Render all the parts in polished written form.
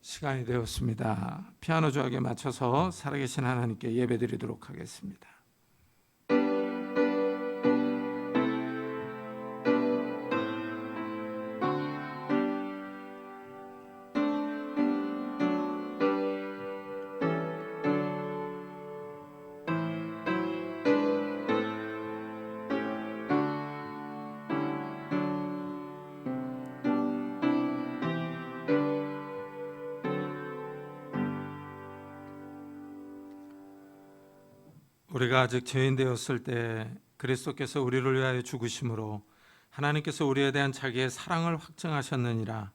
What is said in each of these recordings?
시간이 되었습니다. 피아노 조각에 맞춰서 살아계신 하나님께 예배드리도록 하겠습니다. 우리가 아직 죄인 되었을 때 그리스도께서 우리를 위하여 죽으심으로 하나님께서 우리에 대한 자기의 사랑을 확증하셨느니라.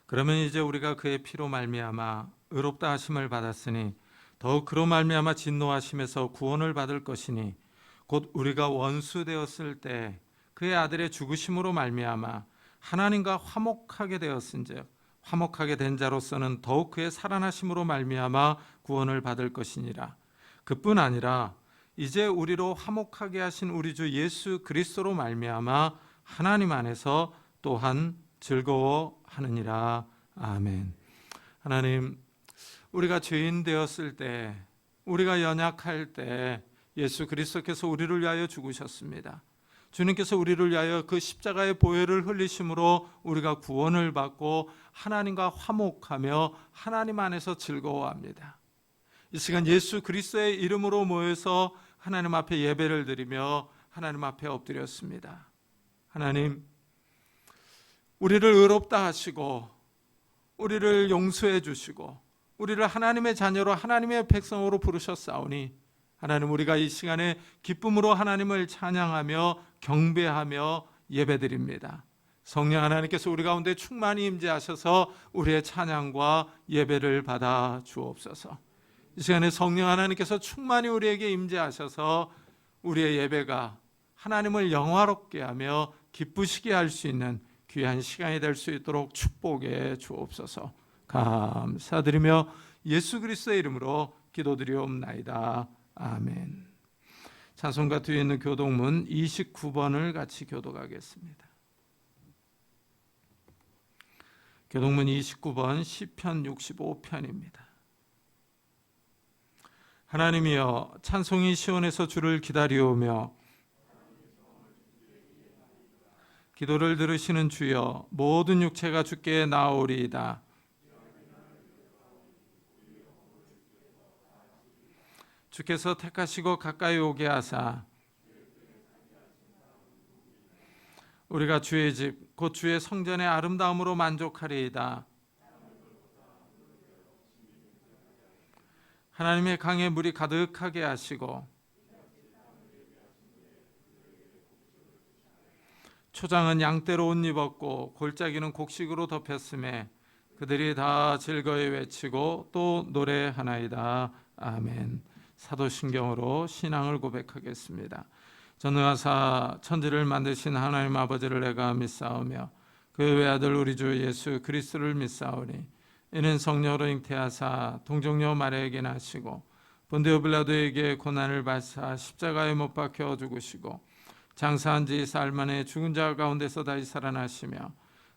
그러면 이제 우리가 그의 피로 말미암아 의롭다 하심을 받았으니 더욱 그로 말미암아 진노하심에서 구원을 받을 것이니 곧 우리가 원수 되었을 때 그의 아들의 죽으심으로 말미암아 하나님과 화목하게 되었은즉 화목하게 된 자로서는 더욱 그의 살아나심으로 말미암아 구원을 받을 것이니라. 그뿐 아니라 이제 우리로 화목하게 하신 우리 주 예수 그리스도로 말미암아 하나님 안에서 또한 즐거워하느니라. 아멘. 하나님, 우리가 죄인 되었을 때, 우리가 연약할 때 예수 그리스도께서 우리를 위하여 죽으셨습니다. 주님께서 우리를 위하여 그 십자가의 보혈을 흘리심으로 우리가 구원을 받고 하나님과 화목하며 하나님 안에서 즐거워합니다. 이 시간 예수 그리스도의 이름으로 모여서 하나님 앞에 예배를 드리며 하나님 앞에 엎드렸습니다. 하나님, 우리를 의롭다 하시고 우리를 용서해 주시고 우리를 하나님의 자녀로 하나님의 백성으로 부르셨사오니 하나님, 우리가 이 시간에 기쁨으로 하나님을 찬양하며 경배하며 예배드립니다. 성령 하나님께서 우리 가운데 충만히 임재하셔서 우리의 찬양과 예배를 받아 주옵소서. 이 시간에 성령 하나님께서 충만히 우리에게 임재하셔서 우리의 예배가 하나님을 영화롭게 하며 기쁘시게 할 수 있는 귀한 시간이 될 수 있도록 축복해 주옵소서. 감사드리며 예수 그리스도의 이름으로 기도드리옵나이다. 아멘. 찬송가 뒤에 있는 교독문 29번을 같이 교독하겠습니다. 교독문 29번 시편 65편입니다. 하나님이여, 찬송이 시온에서 주를 기다리오며 기도를 들으시는 주여, 모든 육체가 주께 나오리이다. 주께서 택하시고 가까이 오게 하사 우리가 주의 집 곧 주의 성전의 아름다움으로 만족하리이다. 하나님의 강에 물이 가득하게 하시고 초장은 양떼로 옷 입었고 골짜기는 곡식으로 덮였음에 그들이 다 즐거이 외치고 또 노래하나이다. 아멘. 사도신경으로 신앙을 고백하겠습니다. 전능하사 천지를 만드신 하나님 아버지를 내가 믿사오며 그의 외아들 우리 주 예수 그리스도를 믿사오니 이는 성령으로 잉태하사 동정녀 마리아에게 나시고 본디오 빌라도에게 고난을 받사 십자가에 못 박혀 죽으시고 장사한 지 사흘 만에 죽은 자 가운데서 다시 살아나시며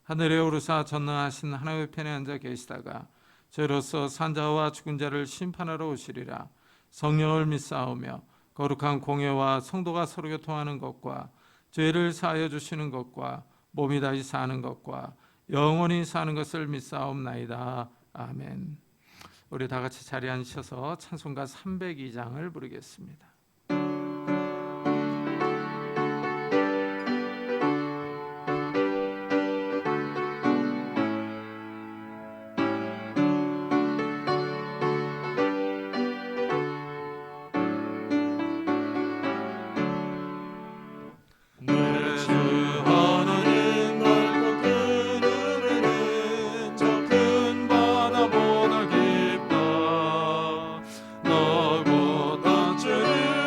하늘에 오르사 전능하신 하나님의 편에 앉아 계시다가 저로서 산자와 죽은 자를 심판하러 오시리라. 성령을 믿사오며 거룩한 공예와 성도가 서로 교통하는 것과 죄를 사하여 주시는 것과 몸이 다시 사는 것과 영원히 사는 것을 믿사옵나이다. 아멘. 우리 다 같이 자리에 앉으셔서 찬송가 302장을 부르겠습니다. 너보다 주를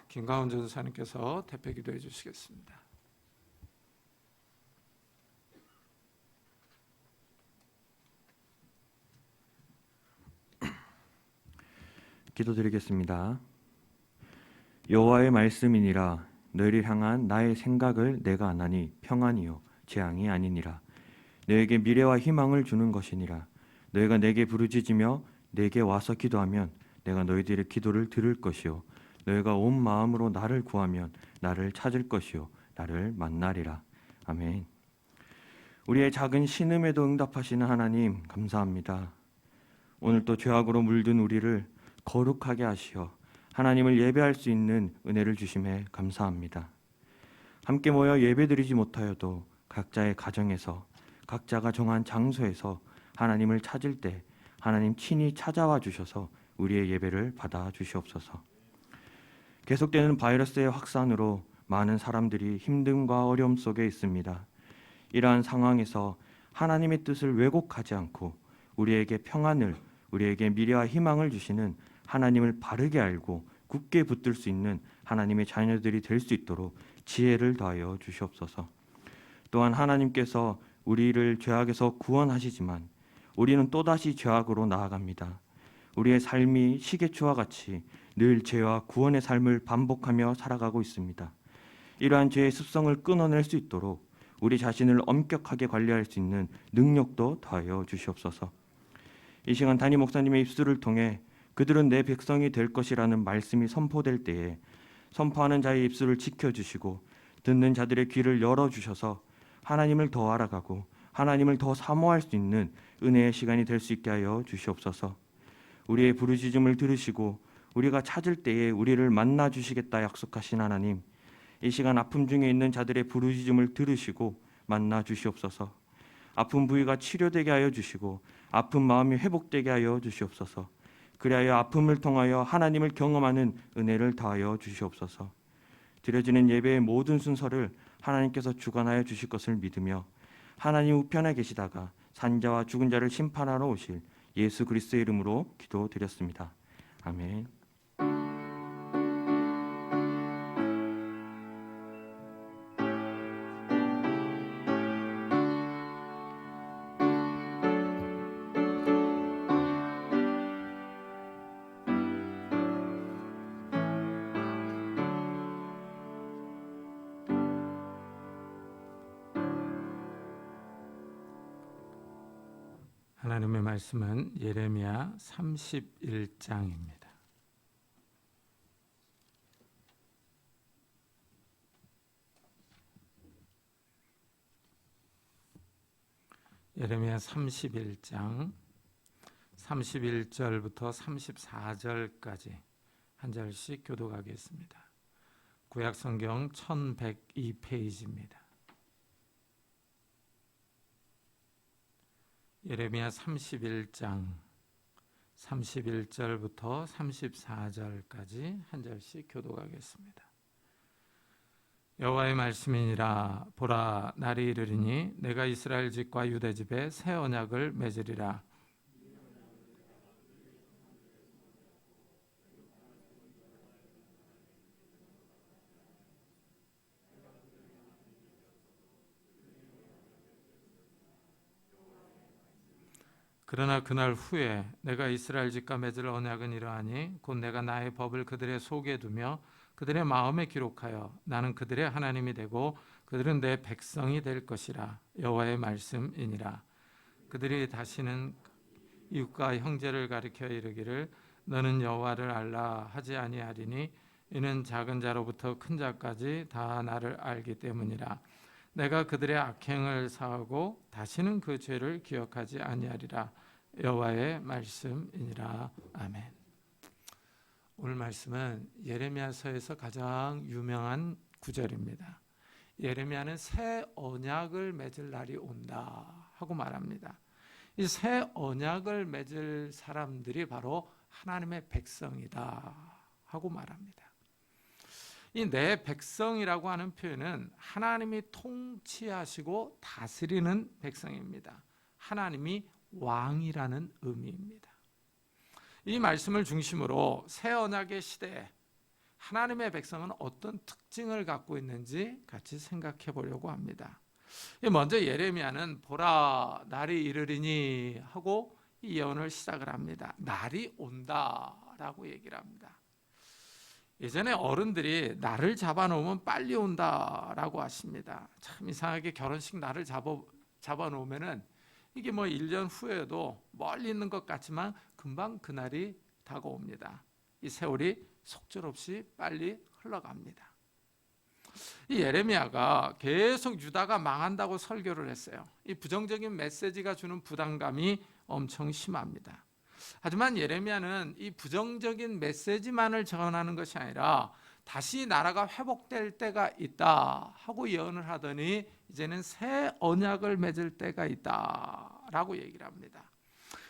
김가운 전사님께서 대표 기도해 주시겠습니다. 기도드리겠습니다. 여호와의 말씀이니라. 너희를 향한 나의 생각을 내가 아나니 평안이요 재앙이 아니니라. 너에게 미래와 희망을 주는 것이니라. 너희가 내게 부르짖으며 내게 와서 기도하면 내가 너희들의 기도를 들을 것이요 너희가 온 마음으로 나를 구하면 나를 찾을 것이요 나를 만나리라. 아멘. 우리의 작은 신음에도 응답하시는 하나님 감사합니다. 오늘 또 죄악으로 물든 우리를 거룩하게 하시어 하나님을 예배할 수 있는 은혜를 주심에 감사합니다. 함께 모여 예배드리지 못하여도 각자의 가정에서 각자가 정한 장소에서 하나님을 찾을 때 하나님 친히 찾아와 주셔서 우리의 예배를 받아 주시옵소서. 계속되는 바이러스의 확산으로 많은 사람들이 힘듦과 어려움 속에 있습니다. 이러한 상황에서 하나님의 뜻을 왜곡하지 않고 우리에게 평안을, 우리에게 미래와 희망을 주시는 하나님을 바르게 알고 굳게 붙들 수 있는 하나님의 자녀들이 될 수 있도록 지혜를 더하여 주시옵소서. 또한 하나님께서 우리를 죄악에서 구원하시지만 우리는 또다시 죄악으로 나아갑니다. 우리의 삶이 시계추와 같이 늘 죄와 구원의 삶을 반복하며 살아가고 있습니다. 이러한 죄의 습성을 끊어낼 수 있도록 우리 자신을 엄격하게 관리할 수 있는 능력도 더하여 주시옵소서. 이 시간 담임 목사님의 입술을 통해 그들은 내 백성이 될 것이라는 말씀이 선포될 때에 선포하는 자의 입술을 지켜주시고 듣는 자들의 귀를 열어주셔서 하나님을 더 알아가고 하나님을 더 사모할 수 있는 은혜의 시간이 될 수 있게 하여 주시옵소서. 우리의 부르짖음을 들으시고 우리가 찾을 때에 우리를 만나 주시겠다 약속하신 하나님, 이 시간 아픔 중에 있는 자들의 부르짖음을 들으시고 만나 주시옵소서. 아픈 부위가 치료되게 하여 주시고 아픈 마음이 회복되게 하여 주시옵소서. 그리하여 아픔을 통하여 하나님을 경험하는 은혜를 더하여 주시옵소서. 드려지는 예배의 모든 순서를 하나님께서 주관하여 주실 것을 믿으며 하나님 우편에 계시다가 산자와 죽은 자를 심판하러 오실 예수 그리스도의 이름으로 기도드렸습니다. 아멘. 하나님의 말씀은 예레미야 31장입니다. 예레미야 31장 31절부터 34절까지 한 절씩 교독하겠습니다. 구약성경 1102페이지입니다. 예레미야 31장 31절부터 34절까지 한 절씩 교독하겠습니다. 여호와의 말씀이니라. 보라, 날이 이르리니 내가 이스라엘 집과 유대 집에 새 언약을 맺으리라. 그러나 그날 후에 내가 이스라엘 집과 맺을 언약은 이러하니 곧 내가 나의 법을 그들의 속에 두며 그들의 마음에 기록하여 나는 그들의 하나님이 되고 그들은 내 백성이 될 것이라. 여호와의 말씀이니라. 그들이 다시는 이웃과 형제를 가리켜 이르기를 너는 여호와를 알라 하지 아니하리니 이는 작은 자로부터 큰 자까지 다 나를 알기 때문이라. 내가 그들의 악행을 사하고 다시는 그 죄를 기억하지 아니하리라. 여호와의 말씀이니라. 아멘. 오늘 말씀은 예레미야서에서 가장 유명한 구절입니다. 예레미야는 새 언약을 맺을 날이 온다 하고 말합니다. 이 새 언약을 맺을 사람들이 바로 하나님의 백성이다 하고 말합니다. 이 내 백성이라고 하는 표현은 하나님이 통치하시고 다스리는 백성입니다. 하나님이 왕이라는 의미입니다. 이 말씀을 중심으로 새 언약의 시대에 하나님의 백성은 어떤 특징을 갖고 있는지 같이 생각해 보려고 합니다. 먼저 예레미야는 보라 날이 이르리니 하고 이 예언을 시작을 합니다. 날이 온다라고 얘기를 합니다. 예전에 어른들이 날을 잡아놓으면 빨리 온다라고 하십니다. 참 이상하게 결혼식 날을 잡아놓으면은 이게 뭐 1년 후에도 멀리 있는 것 같지만 금방 그날이 다가옵니다. 이 세월이 속절없이 빨리 흘러갑니다. 이 예레미야가 계속 유다가 망한다고 설교를 했어요. 이 부정적인 메시지가 주는 부담감이 엄청 심합니다. 하지만 예레미야는 이 부정적인 메시지만을 전하는 것이 아니라 다시 나라가 회복될 때가 있다 하고 예언을 하더니 이제는 새 언약을 맺을 때가 있다라고 얘기를 합니다.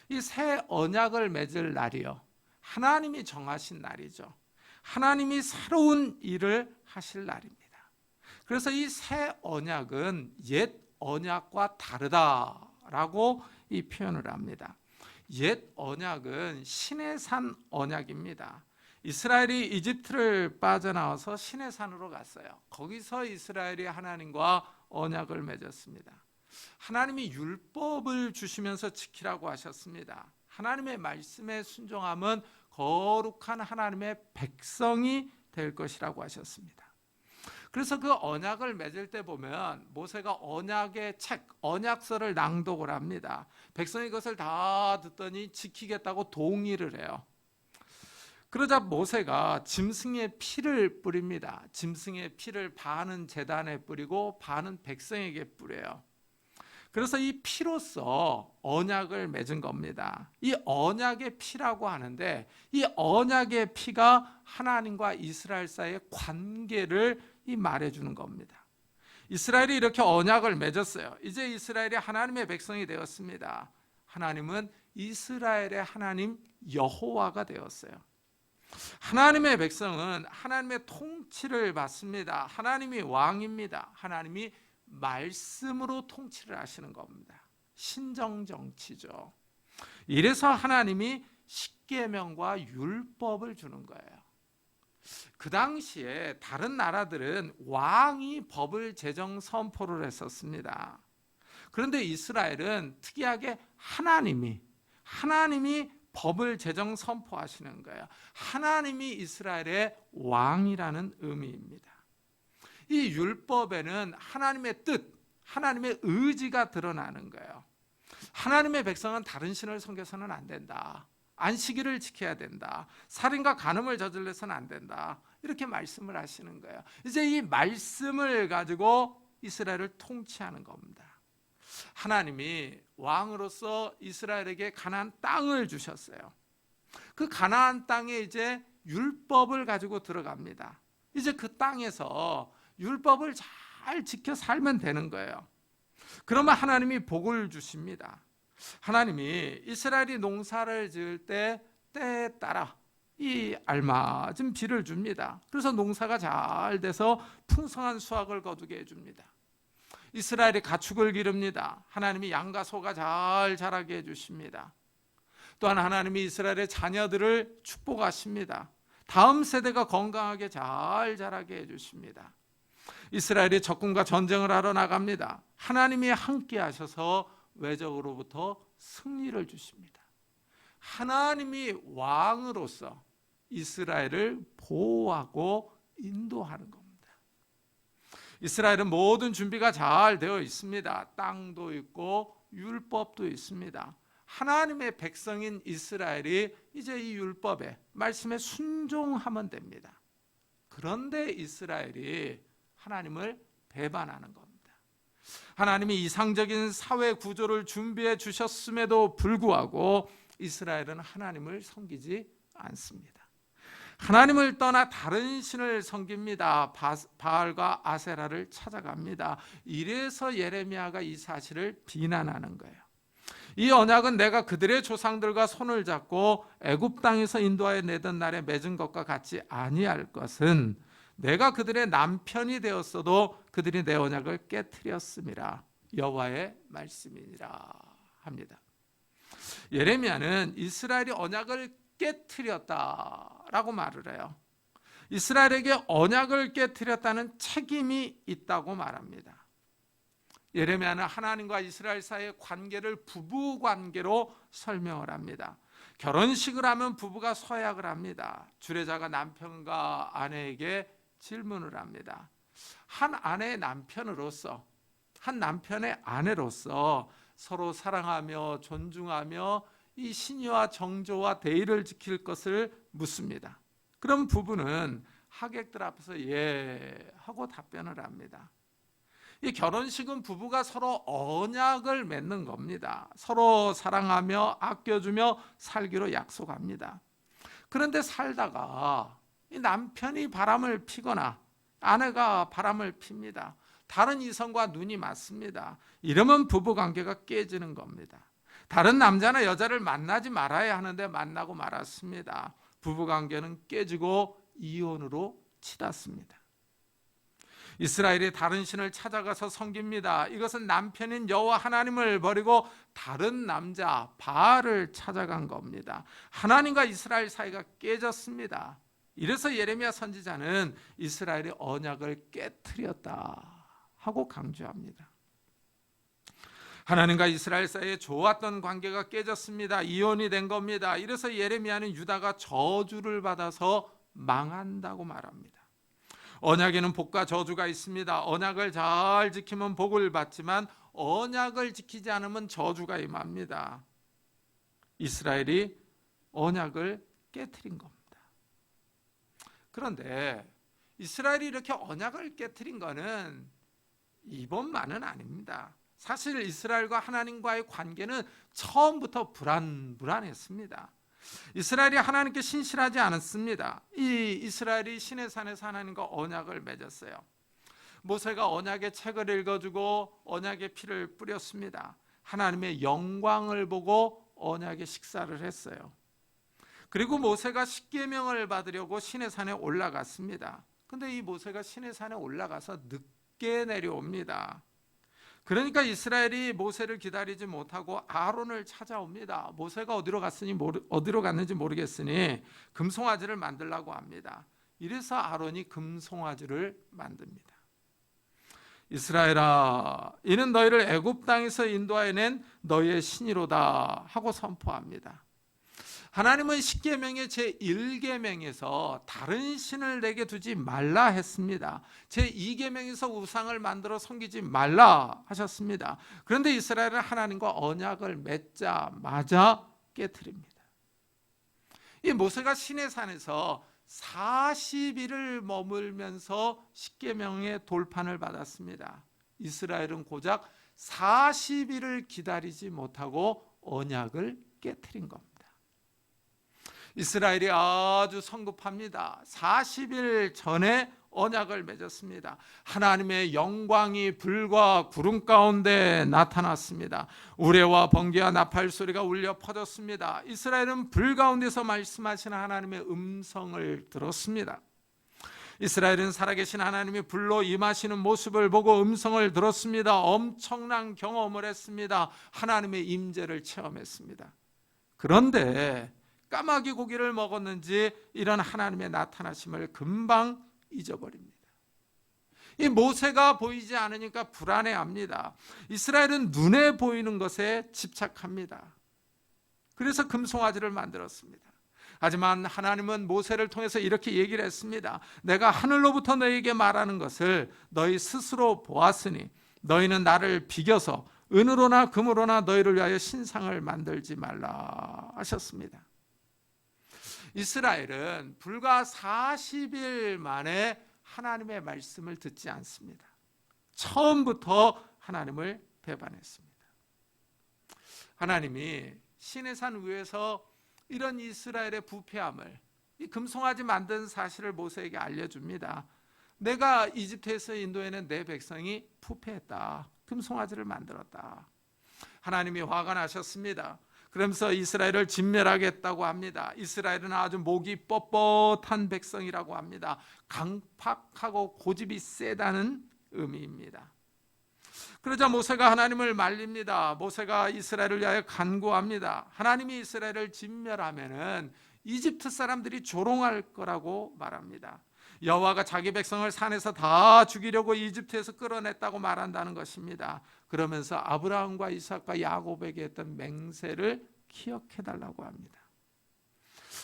이 새 언약을 맺을 날이요, 하나님이 정하신 날이죠. 하나님이 새로운 일을 하실 날입니다. 그래서 이 새 언약은 옛 언약과 다르다라고 이 표현을 합니다. 옛 언약은 시내산 언약입니다. 이스라엘이 이집트를 빠져나와서 시내산으로 갔어요. 거기서 이스라엘이 하나님과 언약을 맺었습니다. 하나님이 율법을 주시면서 지키라고 하셨습니다. 하나님의 말씀에 순종하면 거룩한 하나님의 백성이 될 것이라고 하셨습니다. 그래서 그 언약을 맺을 때 보면 모세가 언약의 책, 언약서를 낭독을 합니다. 백성이 그것을 다 듣더니 지키겠다고 동의를 해요. 그러자 모세가 짐승의 피를 뿌립니다. 짐승의 피를 반은 제단에 뿌리고 반은 백성에게 뿌려요. 그래서 이 피로써 언약을 맺은 겁니다. 이 언약의 피라고 하는데 이 언약의 피가 하나님과 이스라엘 사이의 관계를 말해주는 겁니다. 이스라엘이 이렇게 언약을 맺었어요. 이제 이스라엘이 하나님의 백성이 되었습니다. 하나님은 이스라엘의 하나님 여호와가 되었어요. 하나님의 백성은 하나님의 통치를 받습니다. 하나님이 왕입니다. 하나님이 말씀으로 통치를 하시는 겁니다. 신정정치죠. 이래서 하나님이 십계명과 율법을 주는 거예요. 그 당시에 다른 나라들은 왕이 법을 제정 선포를 했었습니다. 그런데 이스라엘은 특이하게 하나님이 법을 제정 선포하시는 거예요. 하나님이 이스라엘의 왕이라는 의미입니다. 이 율법에는 하나님의 뜻, 하나님의 의지가 드러나는 거예요. 하나님의 백성은 다른 신을 섬겨서는 안 된다. 안식일을 지켜야 된다. 살인과 간음을 저질러서는 안 된다. 이렇게 말씀을 하시는 거예요. 이제 이 말씀을 가지고 이스라엘을 통치하는 겁니다. 하나님이 왕으로서 이스라엘에게 가나안 땅을 주셨어요. 그 가나안 땅에 이제 율법을 가지고 들어갑니다. 이제 그 땅에서 율법을 잘 지켜 살면 되는 거예요. 그러면 하나님이 복을 주십니다. 하나님이 이스라엘이 농사를 지을 때 때에 따라 이 알맞은 비를 줍니다. 그래서 농사가 잘 돼서 풍성한 수확을 거두게 해줍니다. 이스라엘이 가축을 기릅니다. 하나님이 양과 소가 잘 자라게 해주십니다. 또한 하나님이 이스라엘의 자녀들을 축복하십니다. 다음 세대가 건강하게 잘 자라게 해주십니다. 이스라엘이 적군과 전쟁을 하러 나갑니다. 하나님이 함께 하셔서 외적으로부터 승리를 주십니다. 하나님이 왕으로서 이스라엘을 보호하고 인도하는 겁니다. 이스라엘은 모든 준비가 잘 되어 있습니다. 땅도 있고 율법도 있습니다. 하나님의 백성인 이스라엘이 이제 이 율법에 말씀에 순종하면 됩니다. 그런데 이스라엘이 하나님을 배반하는 겁니다. 하나님이 이상적인 사회 구조를 준비해 주셨음에도 불구하고 이스라엘은 하나님을 섬기지 않습니다. 하나님을 떠나 다른 신을 섬깁니다. 바알과 아세라를 찾아갑니다. 이래서 예레미야가 이 사실을 비난하는 거예요. 이 언약은 내가 그들의 조상들과 손을 잡고 애굽 땅에서 인도하여 내던 날에 맺은 것과 같지 아니할 것은 내가 그들의 남편이 되었어도 그들이 내 언약을 깨트렸음이라 여호와의 말씀이니라 합니다. 예레미야는 이스라엘이 언약을 깨트렸다라고 말을 해요. 이스라엘에게 언약을 깨뜨렸다는 책임이 있다고 말합니다. 예레미야는 하나님과 이스라엘 사이의 관계를 부부 관계로 설명을 합니다. 결혼식을 하면 부부가 서약을 합니다. 주례자가 남편과 아내에게 질문을 합니다. 한 아내의 남편으로서, 한 남편의 아내로서 서로 사랑하며 존중하며 이 신의와 정조와 대의를 지킬 것을 묻습니다. 그럼 부부는 하객들 앞에서 예 하고 답변을 합니다. 이 결혼식은 부부가 서로 언약을 맺는 겁니다. 서로 사랑하며 아껴주며 살기로 약속합니다. 그런데 살다가 이 남편이 바람을 피거나 아내가 바람을 핍니다. 다른 이성과 눈이 맞습니다. 이러면 부부관계가 깨지는 겁니다. 다른 남자나 여자를 만나지 말아야 하는데 만나고 말았습니다. 부부관계는 깨지고 이혼으로 치닫습니다. 이스라엘이 다른 신을 찾아가서 섬깁니다. 이것은 남편인 여호와 하나님을 버리고 다른 남자 바알을 찾아간 겁니다. 하나님과 이스라엘 사이가 깨졌습니다. 이래서 예레미야 선지자는 이스라엘의 언약을 깨트렸다 하고 강조합니다. 하나님과 이스라엘 사이에 좋았던 관계가 깨졌습니다. 이혼이 된 겁니다. 이래서 예레미야는 유다가 저주를 받아서 망한다고 말합니다. 언약에는 복과 저주가 있습니다. 언약을 잘 지키면 복을 받지만 언약을 지키지 않으면 저주가 임합니다. 이스라엘이 언약을 깨트린 겁니다. 그런데 이스라엘이 이렇게 언약을 깨트린 것은 이번만은 아닙니다. 사실 이스라엘과 하나님과의 관계는 처음부터 불안했습니다. 이스라엘이 하나님께 신실하지 않았습니다. 이 이스라엘이 시내 산에서 하나님과 언약을 맺었어요. 모세가 언약의 책을 읽어주고 언약의 피를 뿌렸습니다. 하나님의 영광을 보고 언약의 식사를 했어요. 그리고 모세가 십계명을 받으려고 시내 산에 올라갔습니다. 근데 이 모세가 시내 산에 올라가서 늦게 내려옵니다. 그러니까 이스라엘이 모세를 기다리지 못하고 아론을 찾아옵니다. 모세가 어디로 갔는지 모르겠으니 금송아지를 만들라고 합니다. 이래서 아론이 금송아지를 만듭니다. 이스라엘아, 이는 너희를 애굽 땅에서 인도하여 낸 너희의 신이로다 하고 선포합니다. 하나님은 십계명의 제1계명에서 다른 신을 내게 두지 말라 했습니다. 제2계명에서 우상을 만들어 섬기지 말라 하셨습니다. 그런데 이스라엘은 하나님과 언약을 맺자마자 깨트립니다. 이 모세가 시내산에서 40일을 머물면서 십계명의 돌판을 받았습니다. 이스라엘은 고작 40일을 기다리지 못하고 언약을 깨트린 겁니다. 이스라엘이 아주 성급합니다. 40일 전에 언약을 맺었습니다. 하나님의 영광이 불과 구름 가운데 나타났습니다. 우레와 번개와 나팔 소리가 울려 퍼졌습니다. 이스라엘은 불 가운데서 말씀하시는 하나님의 음성을 들었습니다. 이스라엘은 살아계신 하나님이 불로 임하시는 모습을 보고 음성을 들었습니다. 엄청난 경험을 했습니다. 하나님의 임재를 체험했습니다. 그런데 까마귀 고기를 먹었는지 이런 하나님의 나타나심을 금방 잊어버립니다. 이 모세가 보이지 않으니까 불안해합니다. 이스라엘은 눈에 보이는 것에 집착합니다. 그래서 금송아지를 만들었습니다. 하지만 하나님은 모세를 통해서 이렇게 얘기를 했습니다. 내가 하늘로부터 너희에게 말하는 것을 너희 스스로 보았으니 너희는 나를 비겨서 은으로나 금으로나 너희를 위하여 신상을 만들지 말라 하셨습니다. 이스라엘은 불과 40일 만에 하나님의 말씀을 듣지 않습니다. 처음부터 하나님을 배반했습니다. 하나님이 시내산 위에서 이런 이스라엘의 부패함을, 이 금송아지 만든 사실을 모세에게 알려줍니다. 내가 이집트에서 인도해낸 내 백성이 부패했다. 금송아지를 만들었다. 하나님이 화가 나셨습니다. 그러면서 이스라엘을 진멸하겠다고 합니다. 이스라엘은 아주 목이 뻣뻣한 백성이라고 합니다. 강팍하고 고집이 세다는 의미입니다. 그러자 모세가 하나님을 말립니다. 모세가 이스라엘을 위하여 간구합니다. 하나님이 이스라엘을 진멸하면은 이집트 사람들이 조롱할 거라고 말합니다. 여호와가 자기 백성을 산에서 다 죽이려고 이집트에서 끌어냈다고 말한다는 것입니다. 그러면서 아브라함과 이삭과 야곱에게 했던 맹세를 기억해달라고 합니다.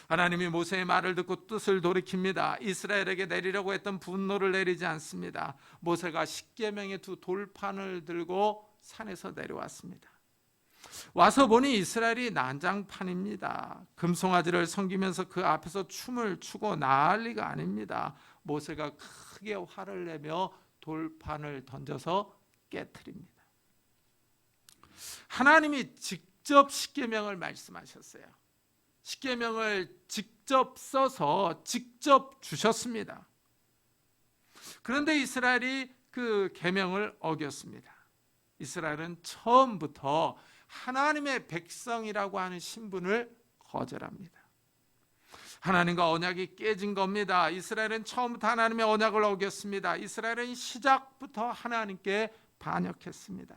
하나님이 모세의 말을 듣고 뜻을 돌이킵니다. 이스라엘에게 내리려고 했던 분노를 내리지 않습니다. 모세가 십계명의 두 돌판을 들고 산에서 내려왔습니다. 와서 보니 이스라엘이 난장판입니다. 금송아지를 섬기면서 그 앞에서 춤을 추고 난리가 아닙니다. 모세가 크게 화를 내며 돌판을 던져서 깨트립니다. 하나님이 직접 십계명을 말씀하셨어요. 십계명을 직접 써서 직접 주셨습니다. 그런데 이스라엘이 그 계명을 어겼습니다. 이스라엘은 처음부터 하나님의 백성이라고 하는 신분을 거절합니다. 하나님과 언약이 깨진 겁니다. 이스라엘은 처음부터 하나님의 언약을 어겼습니다. 이스라엘은 시작부터 하나님께 반역했습니다.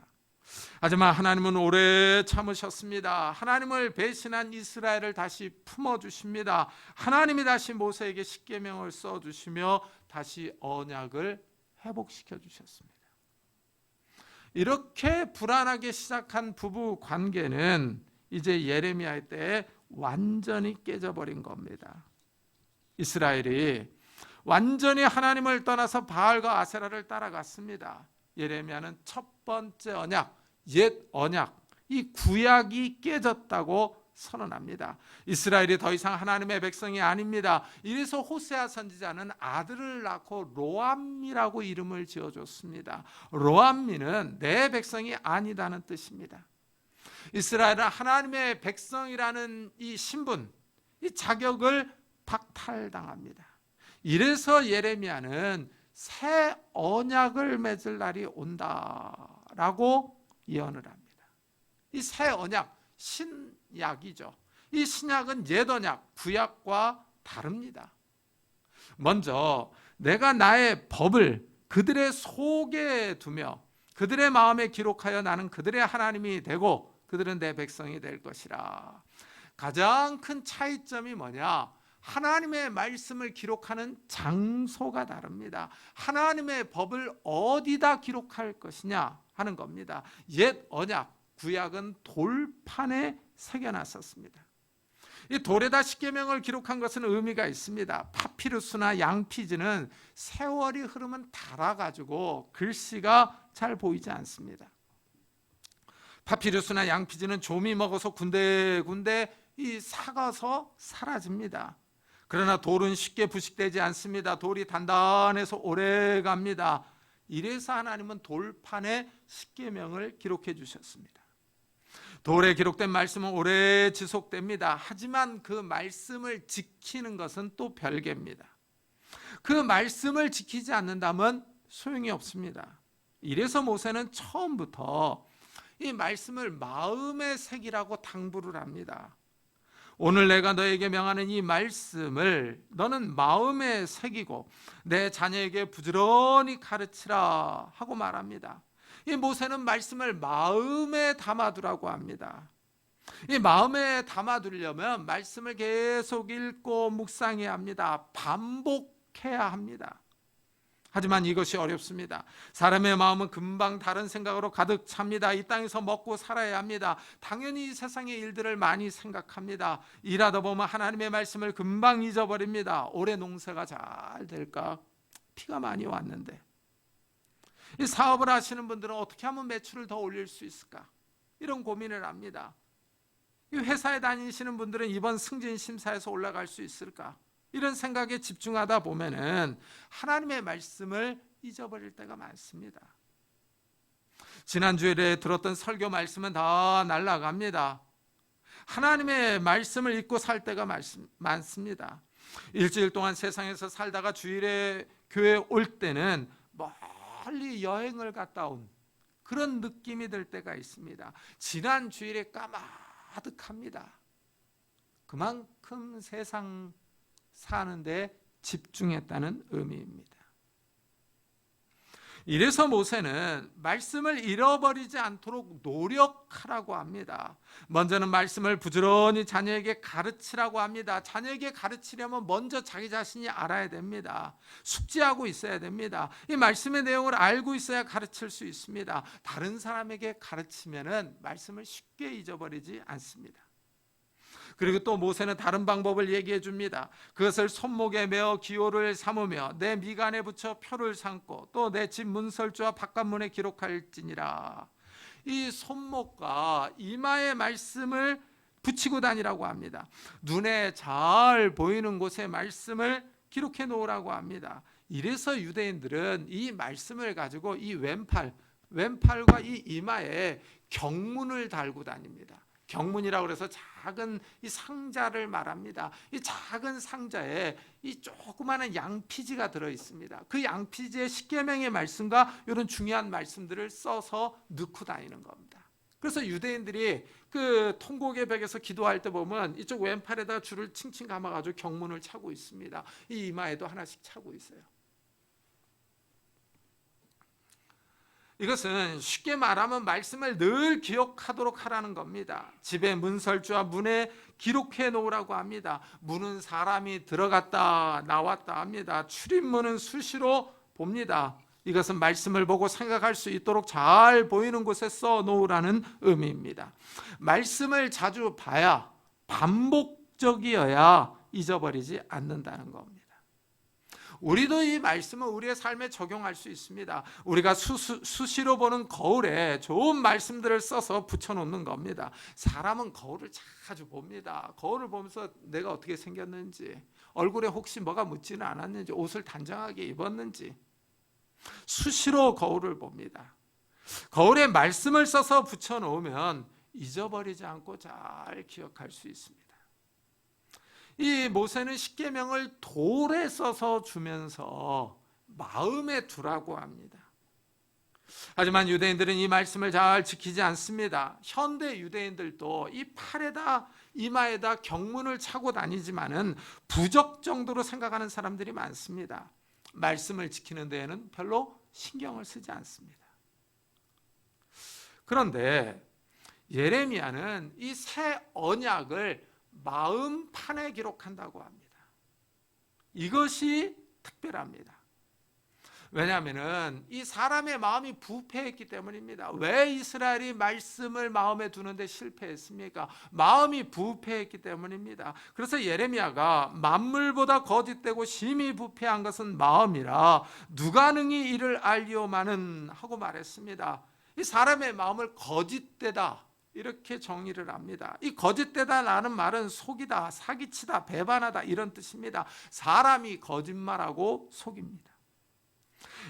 하지만 하나님은 오래 참으셨습니다. 하나님을 배신한 이스라엘을 다시 품어주십니다. 하나님이 다시 모세에게 십계명을 써주시며 다시 언약을 회복시켜 주셨습니다. 이렇게 불안하게 시작한 부부 관계는 이제 예레미야 때 완전히 깨져버린 겁니다. 이스라엘이 완전히 하나님을 떠나서 바알과 아세라를 따라갔습니다. 예레미야는 첫 번째 언약, 옛 언약, 이 구약이 깨졌다고 선언합니다. 이스라엘이 더 이상 하나님의 백성이 아닙니다. 이래서 호세아 선지자는 아들을 낳고 로암미라고 이름을 지어줬습니다. 로암미는 내 백성이 아니다는 뜻입니다. 이스라엘은 하나님의 백성이라는 이 신분, 이 자격을 박탈당합니다. 이래서 예레미야는 새 언약을 맺을 날이 온다라고 예언을 합니다. 이 새 언약, 신약이죠. 이 신약은 옛 언약, 구약과 다릅니다. 먼저 내가 나의 법을 그들의 속에 두며 그들의 마음에 기록하여 나는 그들의 하나님이 되고 그들은 내 백성이 될 것이라. 가장 큰 차이점이 뭐냐? 하나님의 말씀을 기록하는 장소가 다릅니다. 하나님의 법을 어디다 기록할 것이냐 하는 겁니다. 옛 언약, 구약은 돌판에 새겨놨었습니다. 이 돌에다 십계명을 기록한 것은 의미가 있습니다. 파피루스나 양피지는 세월이 흐르면 닳아가지고 글씨가 잘 보이지 않습니다. 파피루스나 양피지는 좀이 먹어서 군데군데 삭아서 사라집니다. 그러나 돌은 쉽게 부식되지 않습니다. 돌이 단단해서 오래 갑니다. 이래서 하나님은 돌판에 십계명을 기록해 주셨습니다. 돌에 기록된 말씀은 오래 지속됩니다. 하지만 그 말씀을 지키는 것은 또 별개입니다. 그 말씀을 지키지 않는다면 소용이 없습니다. 이래서 모세는 처음부터 이 말씀을 마음에 새기라고 당부를 합니다. 오늘 내가 너에게 명하는 이 말씀을 너는 마음에 새기고 내 자녀에게 부지런히 가르치라 하고 말합니다. 이 모세는 말씀을 마음에 담아두라고 합니다. 이 마음에 담아두려면 말씀을 계속 읽고 묵상해야 합니다. 반복해야 합니다. 하지만 이것이 어렵습니다. 사람의 마음은 금방 다른 생각으로 가득 찹니다. 이 땅에서 먹고 살아야 합니다. 당연히 이 세상의 일들을 많이 생각합니다. 일하다 보면 하나님의 말씀을 금방 잊어버립니다. 올해 농사가 잘 될까? 비가 많이 왔는데. 이 사업을 하시는 분들은 어떻게 하면 매출을 더 올릴 수 있을까? 이런 고민을 합니다. 이 회사에 다니시는 분들은 이번 승진 심사에서 올라갈 수 있을까? 이런 생각에 집중하다 보면은 하나님의 말씀을 잊어버릴 때가 많습니다. 지난주에 들었던 설교 말씀은 다 날아갑니다. 하나님의 말씀을 잊고 살 때가 많습니다. 일주일 동안 세상에서 살다가 주일에 교회에 올 때는 멀리 여행을 갔다 온 그런 느낌이 들 때가 있습니다. 지난 주일에 까마득합니다. 그만큼 세상 사는데 집중했다는 의미입니다. 이래서 모세는 말씀을 잃어버리지 않도록 노력하라고 합니다. 먼저는 말씀을 부지런히 자녀에게 가르치라고 합니다. 자녀에게 가르치려면 먼저 자기 자신이 알아야 됩니다. 숙지하고 있어야 됩니다. 이 말씀의 내용을 알고 있어야 가르칠 수 있습니다. 다른 사람에게 가르치면은 말씀을 쉽게 잊어버리지 않습니다. 그리고 또 모세는 다른 방법을 얘기해 줍니다. 그것을 손목에 메어 기호를 삼으며 내 미간에 붙여 표를 삼고 또 내 집 문설주와 바깥문에 기록할지니라. 이 손목과 이마의 말씀을 붙이고 다니라고 합니다. 눈에 잘 보이는 곳에 말씀을 기록해 놓으라고 합니다. 이래서 유대인들은 이 말씀을 가지고 이 왼팔과 이 이마에 경문을 달고 다닙니다. 경문이라고 해서 작은 이 상자를 말합니다. 이 작은 상자에 이 조그마한 양피지가 들어 있습니다. 그 양피지에 십계명의 말씀과 이런 중요한 말씀들을 써서 넣고 다니는 겁니다. 그래서 유대인들이 그 통곡의 벽에서 기도할 때 보면 이쪽 왼팔에다 줄을 칭칭 감아가지고 경문을 차고 있습니다. 이 이마에도 하나씩 차고 있어요. 이것은 쉽게 말하면 말씀을 늘 기억하도록 하라는 겁니다. 집에 문설주와 문에 기록해 놓으라고 합니다. 문은 사람이 들어갔다 나왔다 합니다. 출입문은 수시로 봅니다. 이것은 말씀을 보고 생각할 수 있도록 잘 보이는 곳에 써 놓으라는 의미입니다. 말씀을 자주 봐야 반복적이어야 잊어버리지 않는다는 겁니다. 우리도 이 말씀을 우리의 삶에 적용할 수 있습니다. 우리가 수시로 보는 거울에 좋은 말씀들을 써서 붙여놓는 겁니다. 사람은 거울을 자주 봅니다. 거울을 보면서 내가 어떻게 생겼는지, 얼굴에 혹시 뭐가 묻지는 않았는지, 옷을 단정하게 입었는지 수시로 거울을 봅니다. 거울에 말씀을 써서 붙여놓으면 잊어버리지 않고 잘 기억할 수 있습니다. 이 모세는 십계명을 돌에 써서 주면서 마음에 두라고 합니다. 하지만 유대인들은 이 말씀을 잘 지키지 않습니다. 현대 유대인들도 이 팔에다 이마에다 경문을 차고 다니지만은 부적 정도로 생각하는 사람들이 많습니다. 말씀을 지키는 데에는 별로 신경을 쓰지 않습니다. 그런데 예레미야는 이 새 언약을 마음판에 기록한다고 합니다. 이것이 특별합니다. 왜냐하면 이 사람의 마음이 부패했기 때문입니다. 왜 이스라엘이 말씀을 마음에 두는데 실패했습니까? 마음이 부패했기 때문입니다. 그래서 예레미야가 만물보다 거짓되고 심히 부패한 것은 마음이라 누가 능히 이를 알리오마는 하고 말했습니다. 이 사람의 마음을 거짓되다 이렇게 정의를 합니다. 이 거짓되다라는 말은 속이다, 사기치다, 배반하다 이런 뜻입니다. 사람이 거짓말하고 속입니다.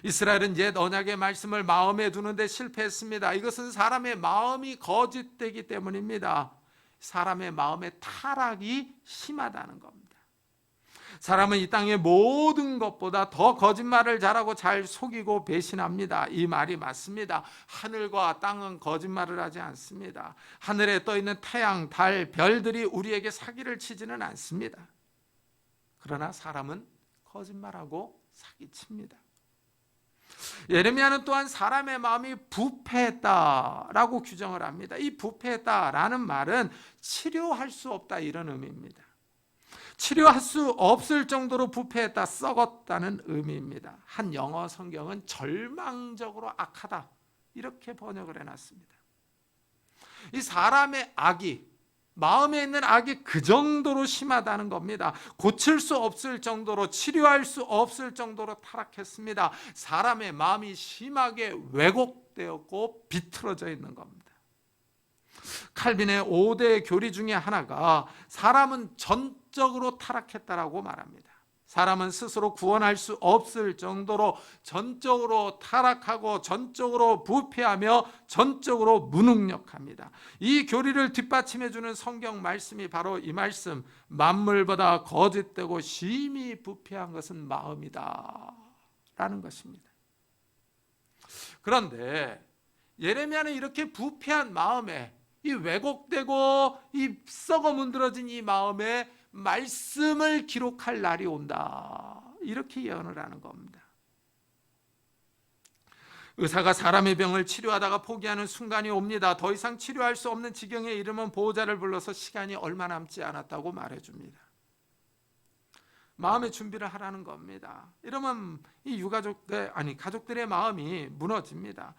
이스라엘은 옛 언약의 말씀을 마음에 두는데 실패했습니다. 이것은 사람의 마음이 거짓되기 때문입니다. 사람의 마음의 타락이 심하다는 겁니다. 사람은 이 땅의 모든 것보다 더 거짓말을 잘하고 잘 속이고 배신합니다. 이 말이 맞습니다. 하늘과 땅은 거짓말을 하지 않습니다. 하늘에 떠 있는 태양, 달, 별들이 우리에게 사기를 치지는 않습니다. 그러나 사람은 거짓말하고 사기칩니다. 예레미야는 또한 사람의 마음이 부패했다라고 규정을 합니다. 이 부패했다라는 말은 치료할 수 없다 이런 의미입니다. 치료할 수 없을 정도로 부패했다, 썩었다는 의미입니다. 한 영어 성경은 절망적으로 악하다 이렇게 번역을 해놨습니다. 이 사람의 악이, 마음에 있는 악이 그 정도로 심하다는 겁니다. 고칠 수 없을 정도로, 치료할 수 없을 정도로 타락했습니다. 사람의 마음이 심하게 왜곡되었고 비틀어져 있는 겁니다. 칼빈의 5대 교리 중에 하나가 사람은 전적으로 타락했다라고 말합니다. 사람은 스스로 구원할 수 없을 정도로 전적으로 타락하고 전적으로 부패하며 전적으로 무능력합니다. 이 교리를 뒷받침해주는 성경 말씀이 바로 이 말씀, 만물보다 거짓되고 심히 부패한 것은 마음이다 라는 것입니다. 그런데 예레미야는 이렇게 부패한 마음에, 이 왜곡되고 이 썩어 문드러진 이 마음에 말씀을 기록할 날이 온다 이렇게 예언을 하는 겁니다. 의사가 사람의 병을 치료하다가 포기하는 순간이 옵니다. 더 이상 치료할 수 없는 지경에 이르면 보호자를 불러서 시간이 얼마 남지 않았다고 말해줍니다. 마음의 준비를 하라는 겁니다. 이러면 이 가족들의 마음이 무너집니다.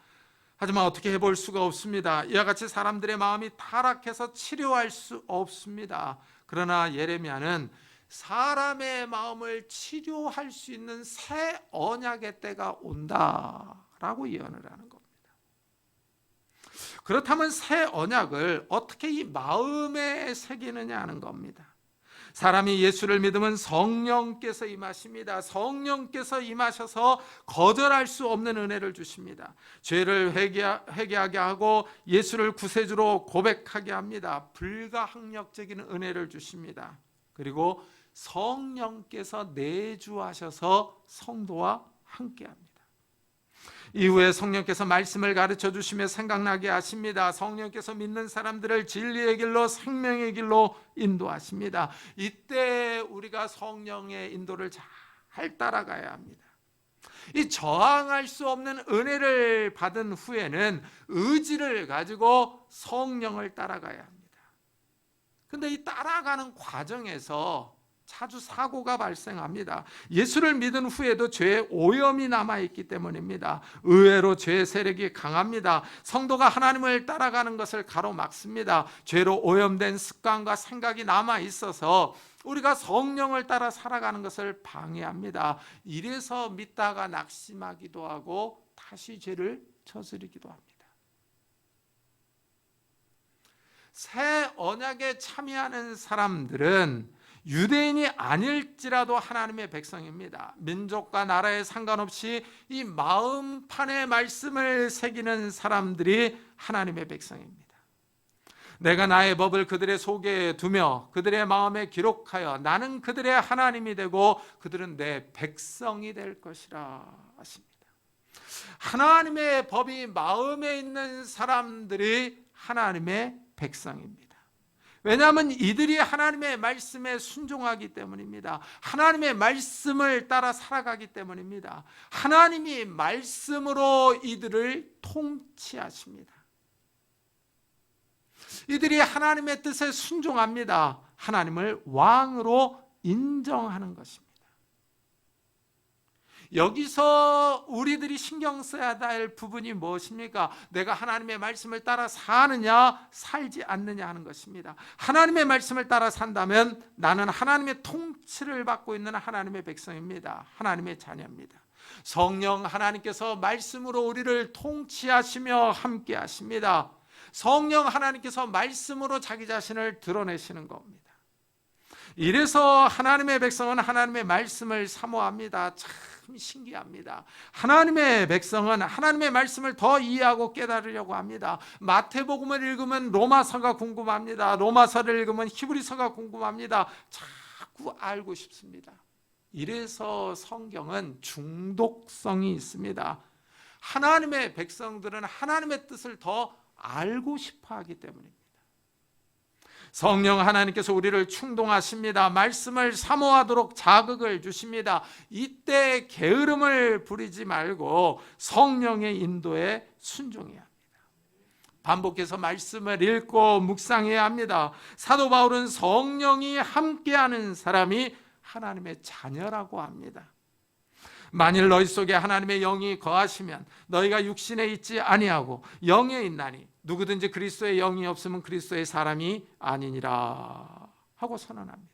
하지만 어떻게 해볼 수가 없습니다. 이와 같이 사람들의 마음이 타락해서 치료할 수 없습니다. 그러나 예레미야는 사람의 마음을 치료할 수 있는 새 언약의 때가 온다라고 예언을 하는 겁니다. 그렇다면 새 언약을 어떻게 이 마음에 새기느냐 하는 겁니다. 사람이 예수를 믿으면 성령께서 임하십니다. 성령께서 임하셔서 거절할 수 없는 은혜를 주십니다. 죄를 회개하게 하고 예수를 구세주로 고백하게 합니다. 불가항력적인 은혜를 주십니다. 그리고 성령께서 내주하셔서 성도와 함께합니다. 이후에 성령께서 말씀을 가르쳐 주시며 생각나게 하십니다. 성령께서 믿는 사람들을 진리의 길로 생명의 길로 인도하십니다. 이때 우리가 성령의 인도를 잘 따라가야 합니다. 이 저항할 수 없는 은혜를 받은 후에는 의지를 가지고 성령을 따라가야 합니다. 근데 이 따라가는 과정에서 자주 사고가 발생합니다. 예수를 믿은 후에도 죄의 오염이 남아있기 때문입니다. 의외로 죄의 세력이 강합니다. 성도가 하나님을 따라가는 것을 가로막습니다. 죄로 오염된 습관과 생각이 남아있어서 우리가 성령을 따라 살아가는 것을 방해합니다. 이래서 믿다가 낙심하기도 하고 다시 죄를 저지르기도 합니다. 새 언약에 참여하는 사람들은 유대인이 아닐지라도 하나님의 백성입니다. 민족과 나라에 상관없이 이 마음판의 말씀을 새기는 사람들이 하나님의 백성입니다. 내가 나의 법을 그들의 속에 두며 그들의 마음에 기록하여 나는 그들의 하나님이 되고 그들은 내 백성이 될 것이라 하십니다. 하나님의 법이 마음에 있는 사람들이 하나님의 백성입니다. 왜냐하면 이들이 하나님의 말씀에 순종하기 때문입니다. 하나님의 말씀을 따라 살아가기 때문입니다. 하나님이 말씀으로 이들을 통치하십니다. 이들이 하나님의 뜻에 순종합니다. 하나님을 왕으로 인정하는 것입니다. 여기서 우리들이 신경 써야 할 부분이 무엇입니까? 내가 하나님의 말씀을 따라 사느냐 살지 않느냐 하는 것입니다. 하나님의 말씀을 따라 산다면 나는 하나님의 통치를 받고 있는 하나님의 백성입니다. 하나님의 자녀입니다. 성령 하나님께서 말씀으로 우리를 통치하시며 함께 하십니다. 성령 하나님께서 말씀으로 자기 자신을 드러내시는 겁니다. 이래서 하나님의 백성은 하나님의 말씀을 사모합니다. 참 신기합니다. 하나님의 백성은 하나님의 말씀을 더 이해하고 깨달으려고 합니다. 마태복음을 읽으면 로마서가 궁금합니다. 로마서를 읽으면 히브리서가 궁금합니다. 자꾸 알고 싶습니다. 이래서 성경은 중독성이 있습니다. 하나님의 백성들은 하나님의 뜻을 더 알고 싶어 하기 때문입니다. 성령 하나님께서 우리를 충동하십니다. 말씀을 사모하도록 자극을 주십니다. 이때 게으름을 부리지 말고 성령의 인도에 순종해야 합니다. 반복해서 말씀을 읽고 묵상해야 합니다. 사도 바울은 성령이 함께하는 사람이 하나님의 자녀라고 합니다. 만일 너희 속에 하나님의 영이 거하시면 너희가 육신에 있지 아니하고 영에 있나니 누구든지 그리스도의 영이 없으면 그리스도의 사람이 아니니라 하고 선언합니다.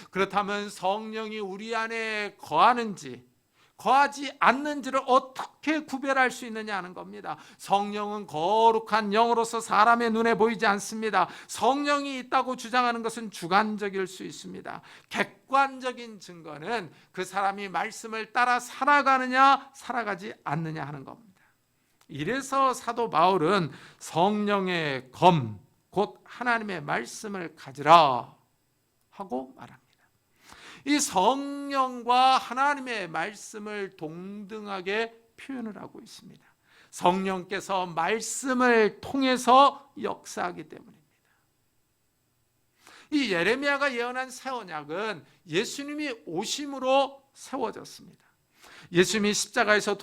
그렇다면 성령이 우리 안에 거하는지 거하지 않는지를 어떻게 구별할 수 있느냐 하는 겁니다. 성령은 거룩한 영으로서 사람의 눈에 보이지 않습니다. 성령이 있다고 주장하는 것은 주관적일 수 있습니다. 객관적인 증거는 그 사람이 말씀을 따라 살아가느냐 살아가지 않느냐 하는 겁니다. 이래서 사도 바울은 성령의 검, 곧 하나님의 말씀을 가지라 하고 말합니다. 이 성령과 하나님의 말씀을 동등하게 표현을 하고 있습니다. 성령께서 말씀을 통해서 역사하기 때문입니다. 이 예레미야가 예언한 새 언약은 예수님이 오심으로 세워졌습니다. 예수님이 십자가에서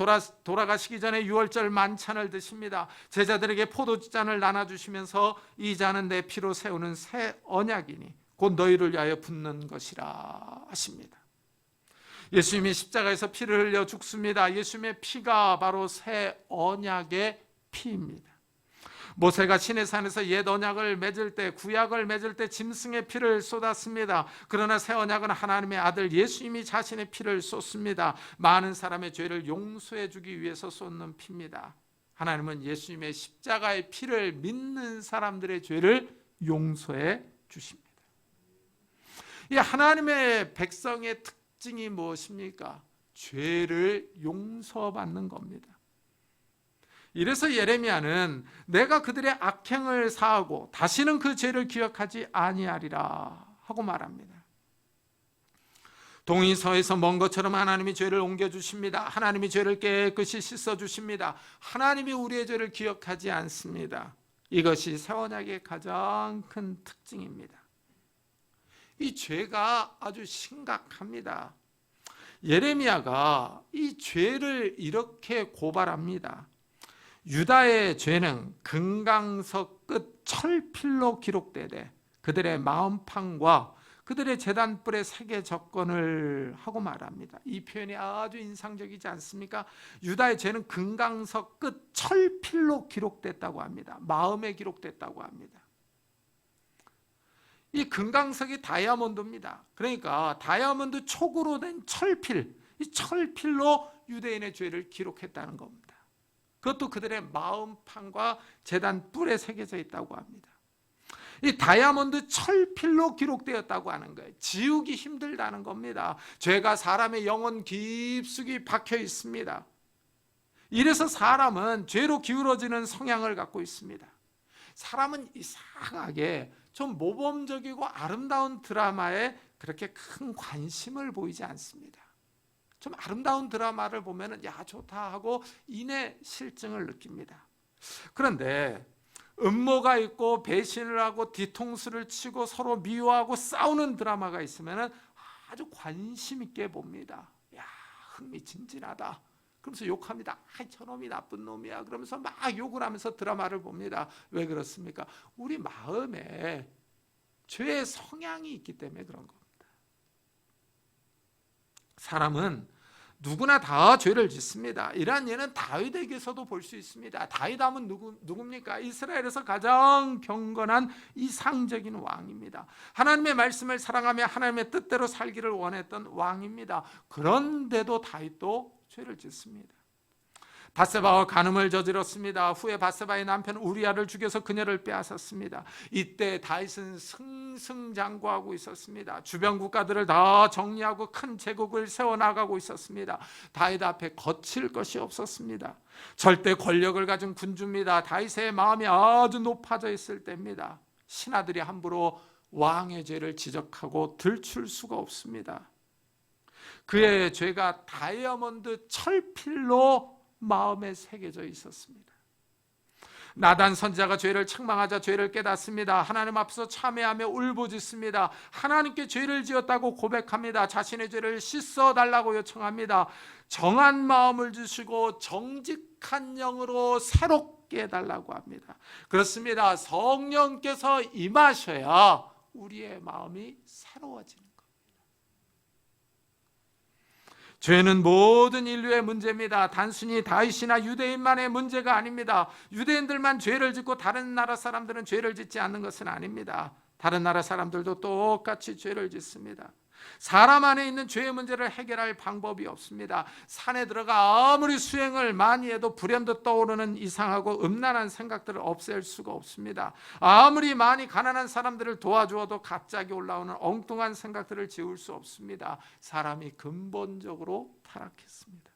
돌아가시기 전에 유월절 만찬을 드십니다. 제자들에게 포도주잔을 나눠주시면서 이 잔은 내 피로 세우는 새 언약이니 곧 너희를 위하여 붓는 것이라 하십니다. 예수님이 십자가에서 피를 흘려 죽습니다. 예수님의 피가 바로 새 언약의 피입니다. 모세가 시내산에서 옛 언약을 맺을 때, 구약을 맺을 때 짐승의 피를 쏟았습니다. 그러나 새 언약은 하나님의 아들 예수님이 자신의 피를 쏟습니다. 많은 사람의 죄를 용서해 주기 위해서 쏟는 피입니다. 하나님은 예수님의 십자가의 피를 믿는 사람들의 죄를 용서해 주십니다. 이 하나님의 백성의 특징이 무엇입니까? 죄를 용서받는 겁니다. 이래서 예레미야는 내가 그들의 악행을 사하고 다시는 그 죄를 기억하지 아니하리라 하고 말합니다. 동이서에서 먼 것처럼 하나님이 죄를 옮겨주십니다. 하나님이 죄를 깨끗이 씻어주십니다. 하나님이 우리의 죄를 기억하지 않습니다. 이것이 새 언약의 가장 큰 특징입니다. 이 죄가 아주 심각합니다. 예레미야가 이 죄를 이렇게 고발합니다. 유다의 죄는 금강석 끝 철필로 기록되되 그들의 마음판과 그들의 제단불에 새겨 적건을 하고 말합니다. 이 표현이 아주 인상적이지 않습니까? 유다의 죄는 금강석 끝 철필로 기록됐다고 합니다. 마음에 기록됐다고 합니다. 이 금강석이 다이아몬드입니다. 그러니까 다이아몬드 촉으로 된 철필, 이 철필로 유대인의 죄를 기록했다는 겁니다. 그것도 그들의 마음판과 제단 뿔에 새겨져 있다고 합니다. 이 다이아몬드 철필로 기록되었다고 하는 거예요. 지우기 힘들다는 겁니다. 죄가 사람의 영혼 깊숙이 박혀 있습니다. 이래서 사람은 죄로 기울어지는 성향을 갖고 있습니다. 사람은 이상하게 좀 모범적이고 아름다운 드라마에 그렇게 큰 관심을 보이지 않습니다. 좀 아름다운 드라마를 보면 야 좋다 하고 인내 실증을 느낍니다. 그런데 음모가 있고 배신을 하고 뒤통수를 치고 서로 미워하고 싸우는 드라마가 있으면 아주 관심 있게 봅니다. 야 흥미진진하다. 그러면서 욕합니다. 저놈이 나쁜 놈이야. 그러면서 막 욕을 하면서 드라마를 봅니다. 왜 그렇습니까? 우리 마음에 죄의 성향이 있기 때문에 그런 겁니다. 사람은 누구나 다 죄를 짓습니다. 이러한 예는 다윗에게서도 볼 수 있습니다. 다윗 하면 누굽니까? 이스라엘에서 가장 경건한 이상적인 왕입니다. 하나님의 말씀을 사랑하며 하나님의 뜻대로 살기를 원했던 왕입니다. 그런데도 다윗도 죄를 짓습니다. 바세바와 간음을 저질렀습니다. 후에 바세바의 남편 우리아를 죽여서 그녀를 빼앗았습니다. 이때 다윗은 승승장구하고 있었습니다. 주변 국가들을 다 정리하고 큰 제국을 세워나가고 있었습니다. 다윗 앞에 거칠 것이 없었습니다. 절대 권력을 가진 군주입니다. 다윗의 마음이 아주 높아져 있을 때입니다. 신하들이 함부로 왕의 죄를 지적하고 들출 수가 없습니다. 그의 죄가 다이아몬드 철필로 마음에 새겨져 있었습니다. 나단 선지자가 죄를 책망하자 죄를 깨닫습니다. 하나님 앞에서 참회하며 울부짖습니다. 하나님께 죄를 지었다고 고백합니다. 자신의 죄를 씻어달라고 요청합니다. 정한 마음을 주시고 정직한 영으로 새롭게 해달라고 합니다. 그렇습니다. 성령께서 임하셔야 우리의 마음이 새로워지는 겁니다. 죄는 모든 인류의 문제입니다. 단순히 다윗이나 유대인만의 문제가 아닙니다. 유대인들만 죄를 짓고 다른 나라 사람들은 죄를 짓지 않는 것은 아닙니다. 다른 나라 사람들도 똑같이 죄를 짓습니다. 사람 안에 있는 죄의 문제를 해결할 방법이 없습니다. 산에 들어가 아무리 수행을 많이 해도 불현듯 떠오르는 이상하고 음란한 생각들을 없앨 수가 없습니다. 아무리 많이 가난한 사람들을 도와주어도 갑자기 올라오는 엉뚱한 생각들을 지울 수 없습니다. 사람이 근본적으로 타락했습니다.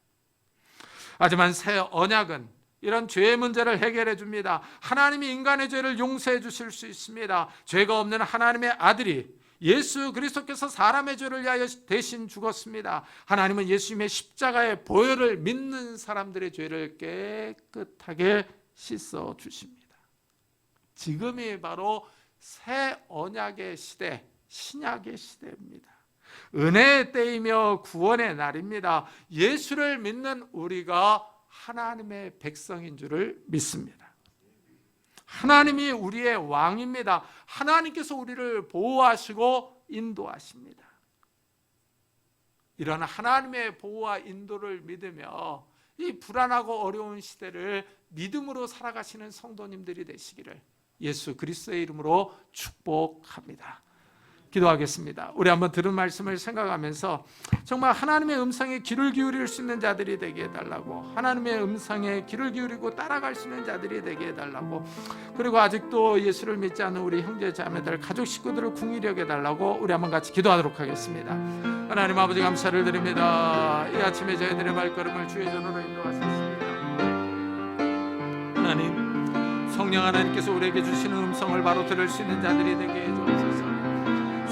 하지만 새 언약은 이런 죄의 문제를 해결해 줍니다. 하나님이 인간의 죄를 용서해 주실 수 있습니다. 죄가 없는 하나님의 아들이 예수 그리스도께서 사람의 죄를 위하여 대신 죽었습니다. 하나님은 예수님의 십자가의 보혈을 믿는 사람들의 죄를 깨끗하게 씻어 주십니다. 지금이 바로 새 언약의 시대, 신약의 시대입니다. 은혜의 때이며 구원의 날입니다. 예수를 믿는 우리가 하나님의 백성인 줄을 믿습니다. 하나님이 우리의 왕입니다. 하나님께서 우리를 보호하시고 인도하십니다. 이런 하나님의 보호와 인도를 믿으며 이 불안하고 어려운 시대를 믿음으로 살아가시는 성도님들이 되시기를 예수 그리스도의 이름으로 축복합니다. 기도하겠습니다. 우리 한번 들은 말씀을 생각하면서 정말 하나님의 음성에 귀를 기울일 수 있는 자들이 되게 해달라고, 하나님의 음성에 귀를 기울이고 따라갈 수 있는 자들이 되게 해달라고, 그리고 아직도 예수를 믿지 않는 우리 형제 자매들, 가족 식구들을 궁일히 여겨달라고 우리 한번 같이 기도하도록 하겠습니다. 하나님 아버지 감사를 드립니다. 이 아침에 저희들의 발걸음을 주의 전으로 인도하셨습니다. 하나님, 성령 하나님께서 우리에게 주시는 음성을 바로 들을 수 있는 자들이 되게 해주옵소서.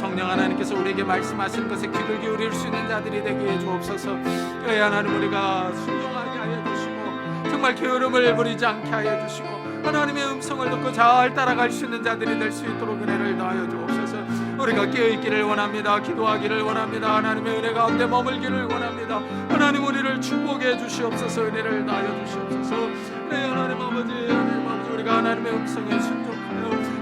성령 하나님께서 우리에게 말씀하시는 것에 귀를 기울일 수 있는 자들이 되게 해주옵소서. 하나님, 우리가 순종하게 하여 주시고 정말 게으름을 부리지 않게 하여 주시고 하나님의 음성을 듣고 잘 따라갈 수 있는 자들이 될 수 있도록 은혜를 더하여 주옵소서. 우리가 깨어있기를 원합니다. 기도하기를 원합니다. 하나님의 은혜 가운데 머물기를 원합니다. 하나님, 우리를 축복해 주시옵소서. 은혜를 더하여 주시옵소서. 네, 하나님 아버지, 우리가 하나님의 음성에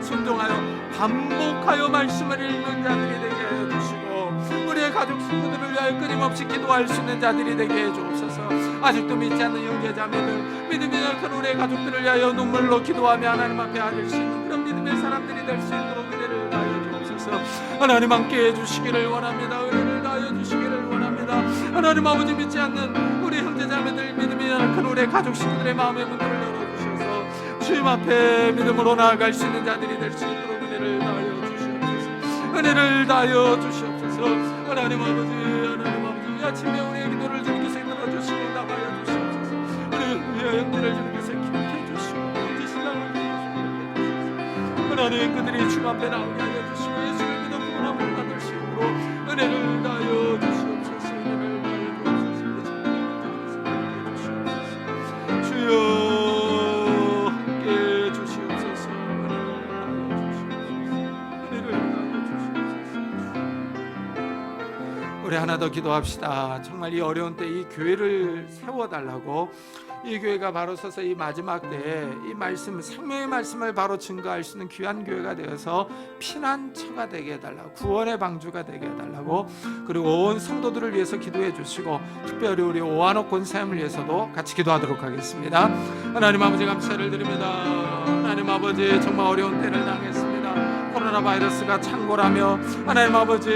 순종하여 반복하여 말씀을 읽는 자들이 되게 하여 주시고 우리의 가족 식구들을 위하여 끊임없이 기도할 수 있는 자들이 되게 해 주옵소서. 아직도 믿지 않는 형제 자매들, 믿음이 약한 우리의 가족들을 위하여 눈물로 기도하며 하나님 앞에 아들 수 있는 그런 믿음의 사람들이 될 수 있도록 은혜를 다하여 주옵소서. 하나님 함께 해주시기를 원합니다. 은혜를 다하여 주시기를 원합니다. 하나님 아버지, 믿지 않는 우리 형제 자매들, 믿음이 약한 우리의 가족 식구들의 마음의 문을 열어주셔서 주님 앞에 믿음으로 나아갈 수 있는 자들이 될 수 있도록 은혜를 다하여 주시옵소서. 은혜를 다하여 주시옵소서. 하나님 아버지, 이 아침에 우리의 기도를 주님께서 들어주시고 나가여 주시옵소서. 우리 형제를 주님께서 기억해 주시고 형제 신랑을 주님께서 하나님, 그들이 주 앞에 나오게 하여 주시고 예수를 믿어 구원함을 받을 수 있도록 은혜를 다하여 주시옵소서. 은혜를 다하여 주시옵소서. 주여 우리 하나 더 기도합시다. 정말 이 어려운 때 이 교회를 세워달라고, 이 교회가 바로 서서 이 마지막 때에 이 말씀, 생명의 말씀을 바로 증거할 수 있는 귀한 교회가 되어서 피난처가 되게 해달라고, 구원의 방주가 되게 해달라고, 그리고 온 성도들을 위해서 기도해 주시고 특별히 우리 오한옥 권사님을 위해서도 같이 기도하도록 하겠습니다. 하나님 아버지, 감사를 드립니다. 하나님 아버지, 정말 어려운 때를 당했습니다. 코로나 바이러스가 창궐하며 하나님 아버지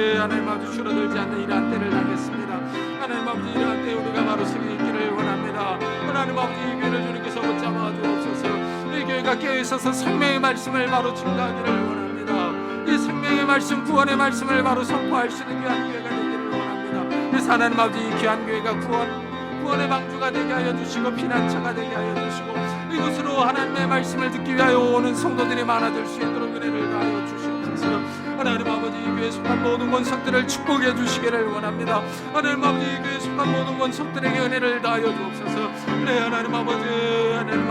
줄어들지 않는 이러한 때를 당했습니다. 하나님 아버지, 이러한 때에 우리가 바로 서게 있기를 원합니다. 하나님 아버지, 이 교회를 주님께서 붙잡아 주옵소서. 이 교회가 깨어있어서 생명의 말씀을 바로 증거하기를 원합니다. 이 생명의 말씀, 구원의 말씀을 바로 선포할 수 있는 귀한 교회가 되기를 원합니다. 그래서 하나님 아버지, 이 귀한 교회가 구원의 방주가 되게 하여 주시고 피난처가 되게 하여 주시고 이곳으로 하나님의 말씀을 듣기 위하여 오는 성도들이 많아질 수 있도록 은혜를 다하여 주시옵소서. 하나님 아버지, 이 교회에 속한 모든 권속들을 축복해 주시기를 원합니다. 하나님 아버지, 이 교회에 속한 모든 권속들에게 은혜를 다하여 주옵소서. 네, 하나님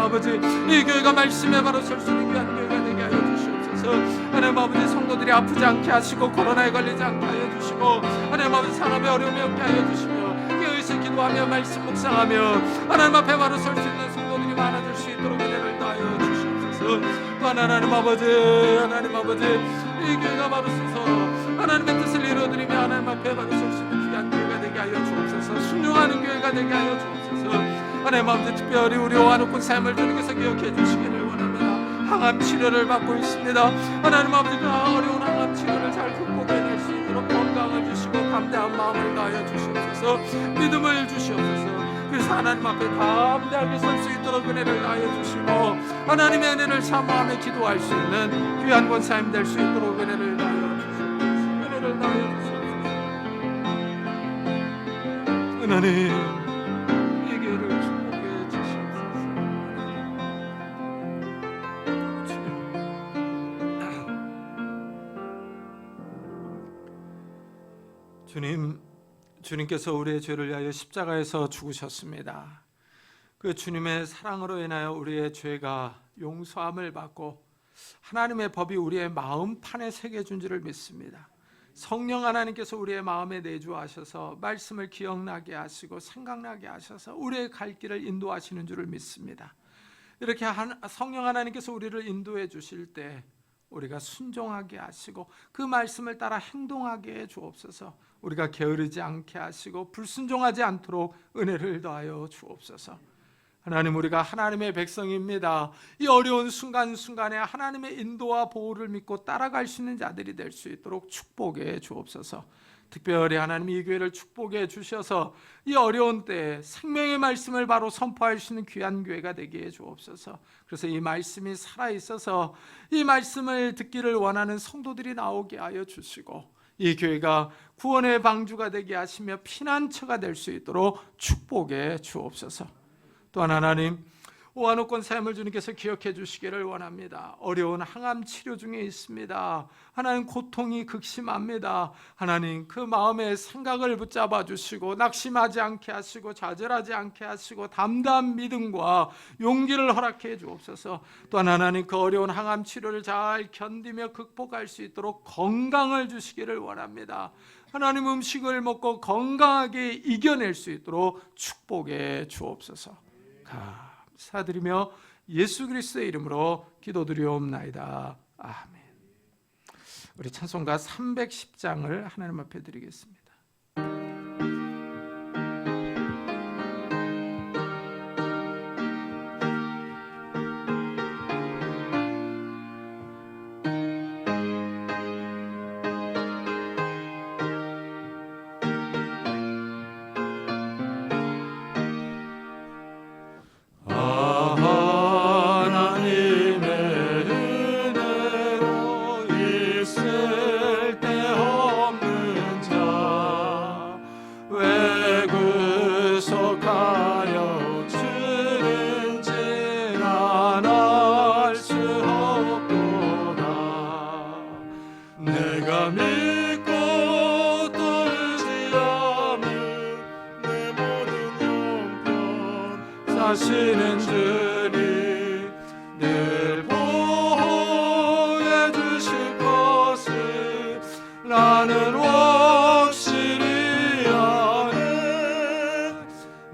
아버지, 이 교회가 말씀에 바로 설 수 있는 귀한 교회가 되게 하여 주시옵소서. 하나님 아버지, 성도들이 아프지 않게 하시고 코로나에 걸리지 않게 하여 주시고 하나님 아버지, 산업에 어려움이 없게 하여 주시며 깨어있어 기도하며 말씀 묵상하며 하나님 앞에 바로 설 수 있는 성도들이 많아질 수 있도록 은혜를 다하여 주시옵소서. 또한 하나님 아버지, 이 교회가 바로 서서 하나님의 뜻을 이루어드리며 하나님 앞에 바로 설 수 있는 귀한 교회가 되게 하여 주옵소서. 순종하는 교회가 되게 하여 주옵소서. 하나님 아버지, 특별히 우리 오한옥 권사님을 주님께서 기억해 주시기를 원합니다. 항암 치료를 받고 있습니다. 하나님 아버지, 그 어려운 항암 치료를 잘 극복해낼 수 있도록 건강을 주시고 담대한 마음을 다하여 주시옵소서. 믿음을 주시옵소서. 그래서 하나님 앞에 담대하게 설 수 있도록 은혜를 다하여 주시고 하나님의 은혜를 사모하며 기도할 수 있는 귀한 권사님 될 수 있도록 은혜를 다하여 주시옵소서. 은혜를 다하여 주시옵소서. 하나님, 이 교회를 축복해 주시옵소서. 주님께서 우리의 죄를 위하여 십자가에서 죽으셨습니다. 그 주님의 사랑으로 인하여 우리의 죄가 용서함을 받고 하나님의 법이 우리의 마음판에 새겨준 줄을 믿습니다. 성령 하나님께서 우리의 마음에 내주하셔서 말씀을 기억나게 하시고 생각나게 하셔서 우리의 갈 길을 인도하시는 줄을 믿습니다. 이렇게 성령 하나님께서 우리를 인도해 주실 때 우리가 순종하게 하시고 그 말씀을 따라 행동하게 해 주옵소서. 우리가 게으르지 않게 하시고 불순종하지 않도록 은혜를 더하여 주옵소서. 하나님, 우리가 하나님의 백성입니다. 이 어려운 순간순간에 하나님의 인도와 보호를 믿고 따라갈 수 있는 자들이 될 수 있도록 축복해 주옵소서. 특별히 하나님 이 교회를 축복해 주셔서 이 어려운 때에 생명의 말씀을 바로 선포할 수 있는 귀한 교회가 되게 해 주옵소서. 그래서 이 말씀이 살아있어서 이 말씀을 듣기를 원하는 성도들이 나오게 하여 주시고 이 교회가 구원의 방주가 되게 하시며 피난처가 될 수 있도록 축복해 주옵소서. 또한 하나님, 오한옥권 사임을 주님께서 기억해 주시기를 원합니다. 어려운 항암 치료 중에 있습니다. 하나님, 고통이 극심합니다. 하나님, 그 마음의 생각을 붙잡아 주시고 낙심하지 않게 하시고 좌절하지 않게 하시고 담대한 믿음과 용기를 허락해 주옵소서. 또한 하나님, 그 어려운 항암 치료를 잘 견디며 극복할 수 있도록 건강을 주시기를 원합니다. 하나님, 음식을 먹고 건강하게 이겨낼 수 있도록 축복해 주옵소서. 감사드리며 예수 그리스도의 이름으로 기도드리옵나이다. 아멘. 우리 찬송가 310장을 하나님 앞에 드리겠습니다. 하시는 주님 늘 보호해 주실 것을 나는 확실히 아네.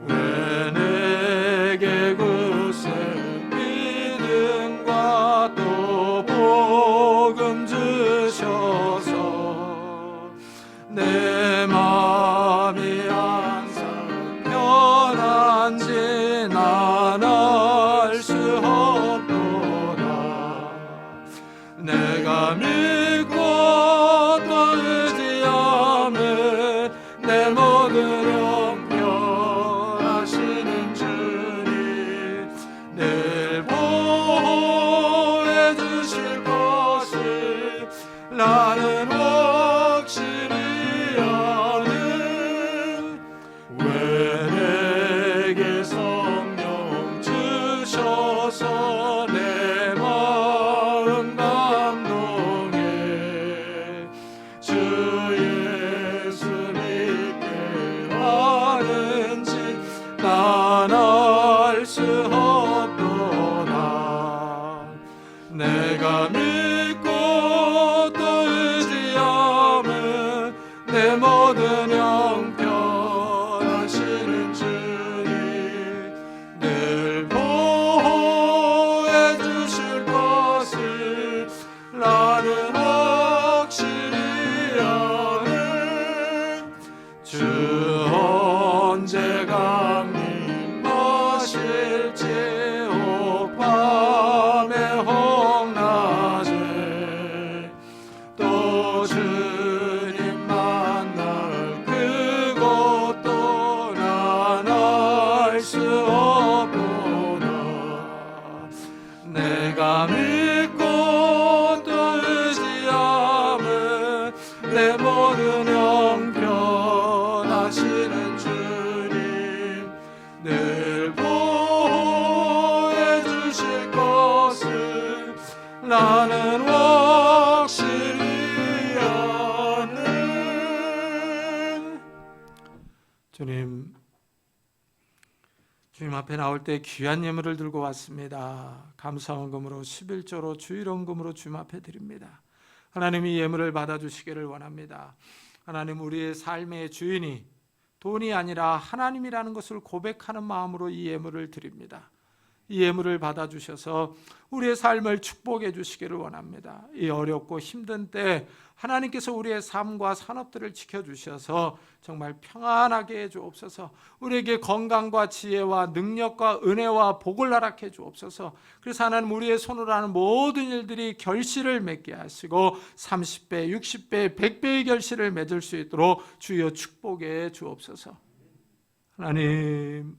왜 내게 굳세 믿음과 또 복음 주셔서 내 마음이 항상 편한지 난 알 수 없도다. 내가 믿고 또 의지하며 내 모든 형편 하시는 주님 늘 보호해 주실 것을 나는 확실히 아네. 왜 내게 성령 주셔서 내 마음 감동해 주 예수 믿게 하는지 난 알 수 없도다. 내가 믿고 또 의지하며 내 모든 형편 하시는 주님 늘 보호해 주실 것을 나는 확실히 아네. 주 언제 강림하실지 오밤의 홍낮에 또 주님 만날 그것도 난 알 수 없도다. 내가 믿고 또 의지하며 내 모든 형편 하시는 주님 늘 보호해 주실 것을 나는 확실히 아네. 주님 앞에 나올 때 귀한 예물을 들고 왔습니다. 감사원금으로 11조로 주일원금으로 주님 앞에 드립니다. 하나님 이 예물을 받아주시기를 원합니다. 하나님 우리의 삶의 주인이 돈이 아니라 하나님이라는 것을 고백하는 마음으로 이 예물을 드립니다. 이 예물을 받아주셔서 우리의 삶을 축복해 주시기를 원합니다. 이 어렵고 힘든 때 하나님께서 우리의 삶과 산업들을 지켜주셔서 정말 평안하게 해주옵소서. 우리에게 건강과 지혜와 능력과 은혜와 복을 허락해 주옵소서. 그래서 하나님 우리의 손으로 하는 모든 일들이 결실을 맺게 하시고 30배, 60배, 100배의 결실을 맺을 수 있도록 주여 축복해 주옵소서. 하나님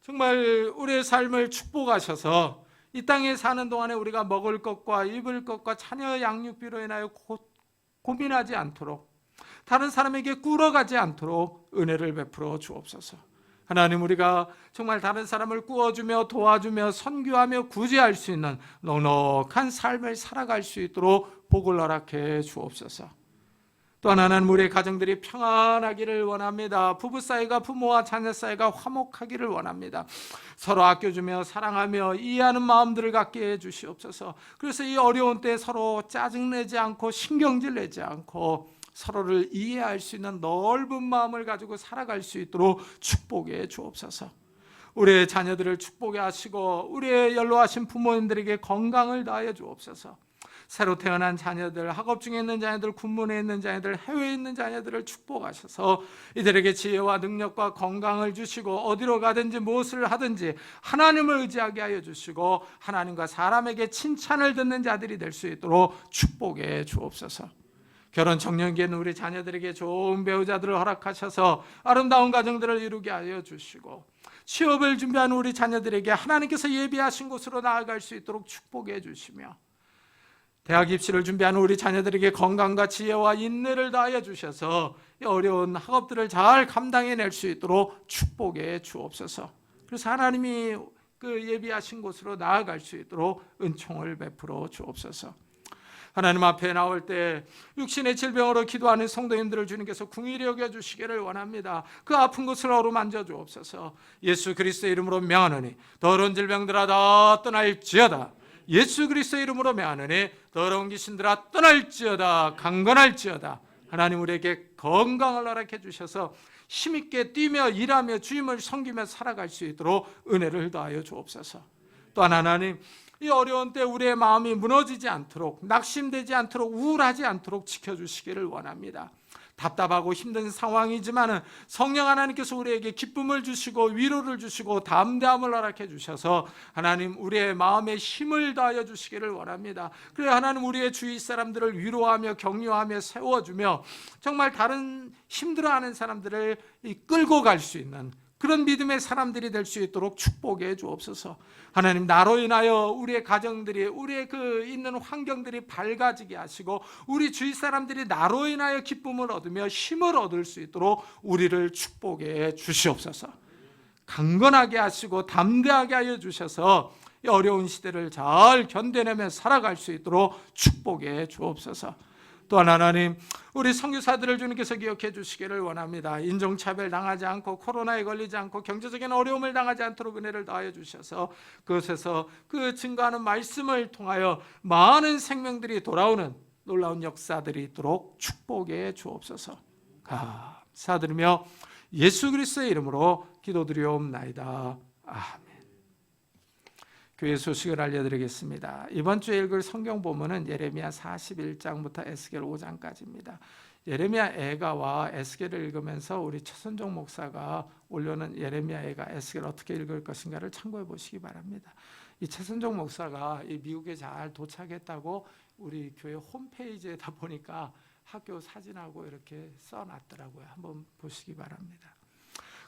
정말 우리의 삶을 축복하셔서 이 땅에 사는 동안에 우리가 먹을 것과 입을 것과 자녀 양육비로 인하여 고민하지 않도록, 다른 사람에게 꾸러가지 않도록 은혜를 베풀어 주옵소서. 하나님 우리가 정말 다른 사람을 꾸어주며 도와주며 선교하며 구제할 수 있는 넉넉한 삶을 살아갈 수 있도록 복을 허락해 주옵소서. 또한 하나님 우리의 가정들이 평안하기를 원합니다. 부부 사이가 부모와 자녀 사이가 화목하기를 원합니다. 서로 아껴주며 사랑하며 이해하는 마음들을 갖게 해주시옵소서. 그래서 이 어려운 때 서로 짜증내지 않고 신경질 내지 않고 서로를 이해할 수 있는 넓은 마음을 가지고 살아갈 수 있도록 축복해 주옵소서. 우리의 자녀들을 축복해 하시고 우리의 연로하신 부모님들에게 건강을 다하여 주옵소서. 새로 태어난 자녀들, 학업 중에 있는 자녀들, 군문에 있는 자녀들, 해외에 있는 자녀들을 축복하셔서 이들에게 지혜와 능력과 건강을 주시고 어디로 가든지 무엇을 하든지 하나님을 의지하게 하여 주시고 하나님과 사람에게 칭찬을 듣는 자들이 될 수 있도록 축복해 주옵소서. 결혼 청년기에 있는 우리 자녀들에게 좋은 배우자들을 허락하셔서 아름다운 가정들을 이루게 하여 주시고 취업을 준비하는 우리 자녀들에게 하나님께서 예비하신 곳으로 나아갈 수 있도록 축복해 주시며 대학 입시를 준비하는 우리 자녀들에게 건강과 지혜와 인내를 다하여 주셔서 어려운 학업들을 잘 감당해낼 수 있도록 축복해 주옵소서. 그래서 하나님이 그 예비하신 곳으로 나아갈 수 있도록 은총을 베풀어 주옵소서. 하나님 앞에 나올 때 육신의 질병으로 기도하는 성도님들을 주님께서 긍휼히 여겨주시기를 원합니다. 그 아픈 곳을 어루만져 주옵소서. 예수 그리스도의 이름으로 명하노니 더러운 질병들아 다 떠날지어다. 예수 그리스도의 이름으로 명하노니 더러운 귀신들아 떠날지어다. 강건할지어다. 하나님 우리에게 건강을 허락해 주셔서 힘있게 뛰며 일하며 주님을 섬기며 살아갈 수 있도록 은혜를 더하여 주옵소서. 또한 하나님 이 어려운 때 우리의 마음이 무너지지 않도록, 낙심되지 않도록, 우울하지 않도록 지켜주시기를 원합니다. 답답하고 힘든 상황이지만 성령 하나님께서 우리에게 기쁨을 주시고 위로를 주시고 담대함을 허락해 주셔서 하나님 우리의 마음에 힘을 다하여 주시기를 원합니다. 그래 하나님 우리의 주위 사람들을 위로하며 격려하며 세워주며 정말 다른 힘들어하는 사람들을 끌고 갈 수 있는 그런 믿음의 사람들이 될 수 있도록 축복해 주옵소서. 하나님 나로 인하여 우리의 가정들이 우리의 그 있는 환경들이 밝아지게 하시고 우리 주위 사람들이 나로 인하여 기쁨을 얻으며 힘을 얻을 수 있도록 우리를 축복해 주시옵소서. 강건하게 하시고 담대하게 하여 주셔서 이 어려운 시대를 잘 견뎌내며 살아갈 수 있도록 축복해 주옵소서. 또한 하나님 우리 선교사들을 주님께서 기억해 주시기를 원합니다. 인종차별 당하지 않고 코로나에 걸리지 않고 경제적인 어려움을 당하지 않도록 은혜를 더하여 주셔서 그것에서 그 증거하는 말씀을 통하여 많은 생명들이 돌아오는 놀라운 역사들이 있도록 축복해 주옵소서. 감사드리며 예수 그리스도의 이름으로 기도드리옵나이다. 아멘. 교회 소식을 알려드리겠습니다. 이번 주에 읽을 성경 본문은 예레미야 41장부터 에스겔 5장까지입니다. 예레미야 애가와 에스겔을 읽으면서 우리 최선종 목사가 올려놓은 예레미야 애가 에스겔 어떻게 읽을 것인가를 참고해 보시기 바랍니다. 이 최선종 목사가 이 미국에 잘 도착했다고 우리 교회 홈페이지에다 보니까 학교 사진하고 이렇게 써놨더라고요. 한번 보시기 바랍니다.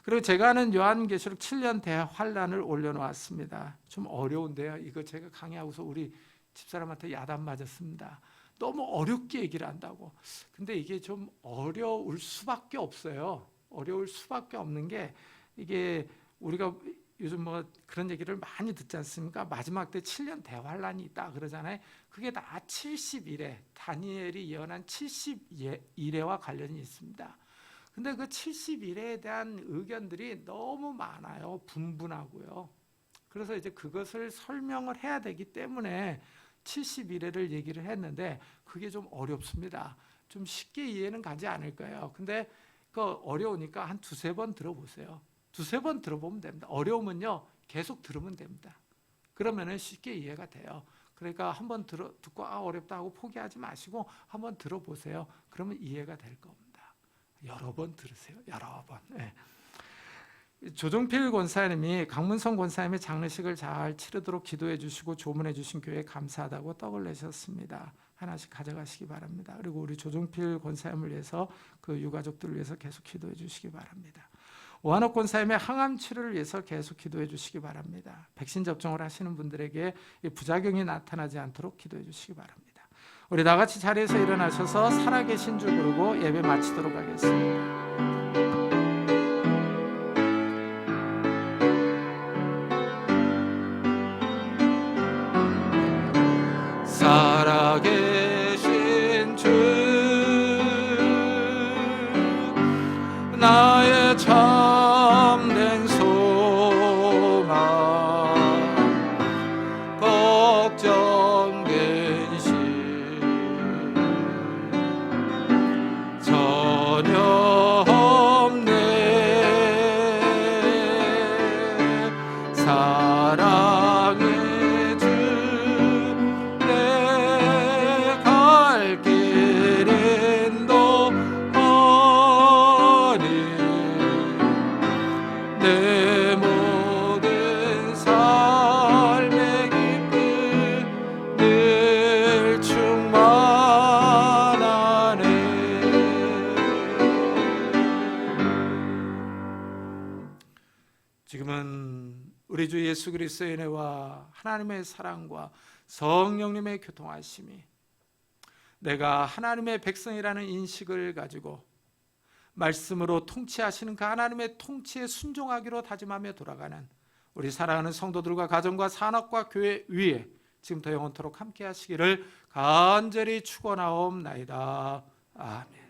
그리고 제가 아는 요한계시록 7년 대환란을 올려놓았습니다. 좀 어려운데요. 이거 제가 강의하고서 우리 집사람한테 야단 맞았습니다. 너무 어렵게 얘기를 한다고. 근데 이게 좀 어려울 수밖에 없어요. 어려울 수밖에 없는 게 이게 우리가 요즘 뭐 그런 얘기를 많이 듣지 않습니까? 마지막 때 7년 대환란이 있다 그러잖아요. 그게 다 70일에 다니엘이 예언한 70일에와 관련이 있습니다. 근데 그 70일에 대한 의견들이 너무 많아요. 분분하고요. 그래서 이제 그것을 설명을 해야 되기 때문에 71회를 얘기를 했는데 그게 좀 어렵습니다. 좀 쉽게 이해는 가지 않을까요? 근데 그 어려우니까 한 두세 번 들어보세요. 두세 번 들어보면 됩니다. 어려우면요 계속 들으면 됩니다. 그러면은 쉽게 이해가 돼요. 그러니까 한번 듣고 어렵다 하고 포기하지 마시고 한번 들어보세요. 그러면 이해가 될 겁니다. 여러 번 들으세요. 여러 번. 네. 조종필 권사님이 강문성 권사님의 장례식을 잘 치르도록 기도해 주시고 조문해 주신 교회에 감사하다고 떡을 내셨습니다. 하나씩 가져가시기 바랍니다. 그리고 우리 조종필 권사님을 위해서 그 유가족들을 위해서 계속 기도해 주시기 바랍니다. 오한옥 권사님의 항암 치료를 위해서 계속 기도해 주시기 바랍니다. 백신 접종을 하시는 분들에게 부작용이 나타나지 않도록 기도해 주시기 바랍니다. 우리 다 같이 자리에서 일어나셔서 살아계신 줄 부르고 예배 마치도록 하겠습니다. 살아계신 주 나의 참된 소망 걱정된 시 전혀 없네 사랑의 주 내 갈 길은 너니 내 모든 삶의 기쁨 늘 충만하네. 지금은 우리 주 예수 그리스도의 은혜와 하나님의 사랑과 성령님의 교통하심이 내가 하나님의 백성이라는 인식을 가지고 말씀으로 통치하시는 그 하나님의 통치에 순종하기로 다짐하며 돌아가는 우리 사랑하는 성도들과 가정과 산업과 교회 위에 지금부터 영원토록 함께 하시기를 간절히 축원하옵나이다. 아멘.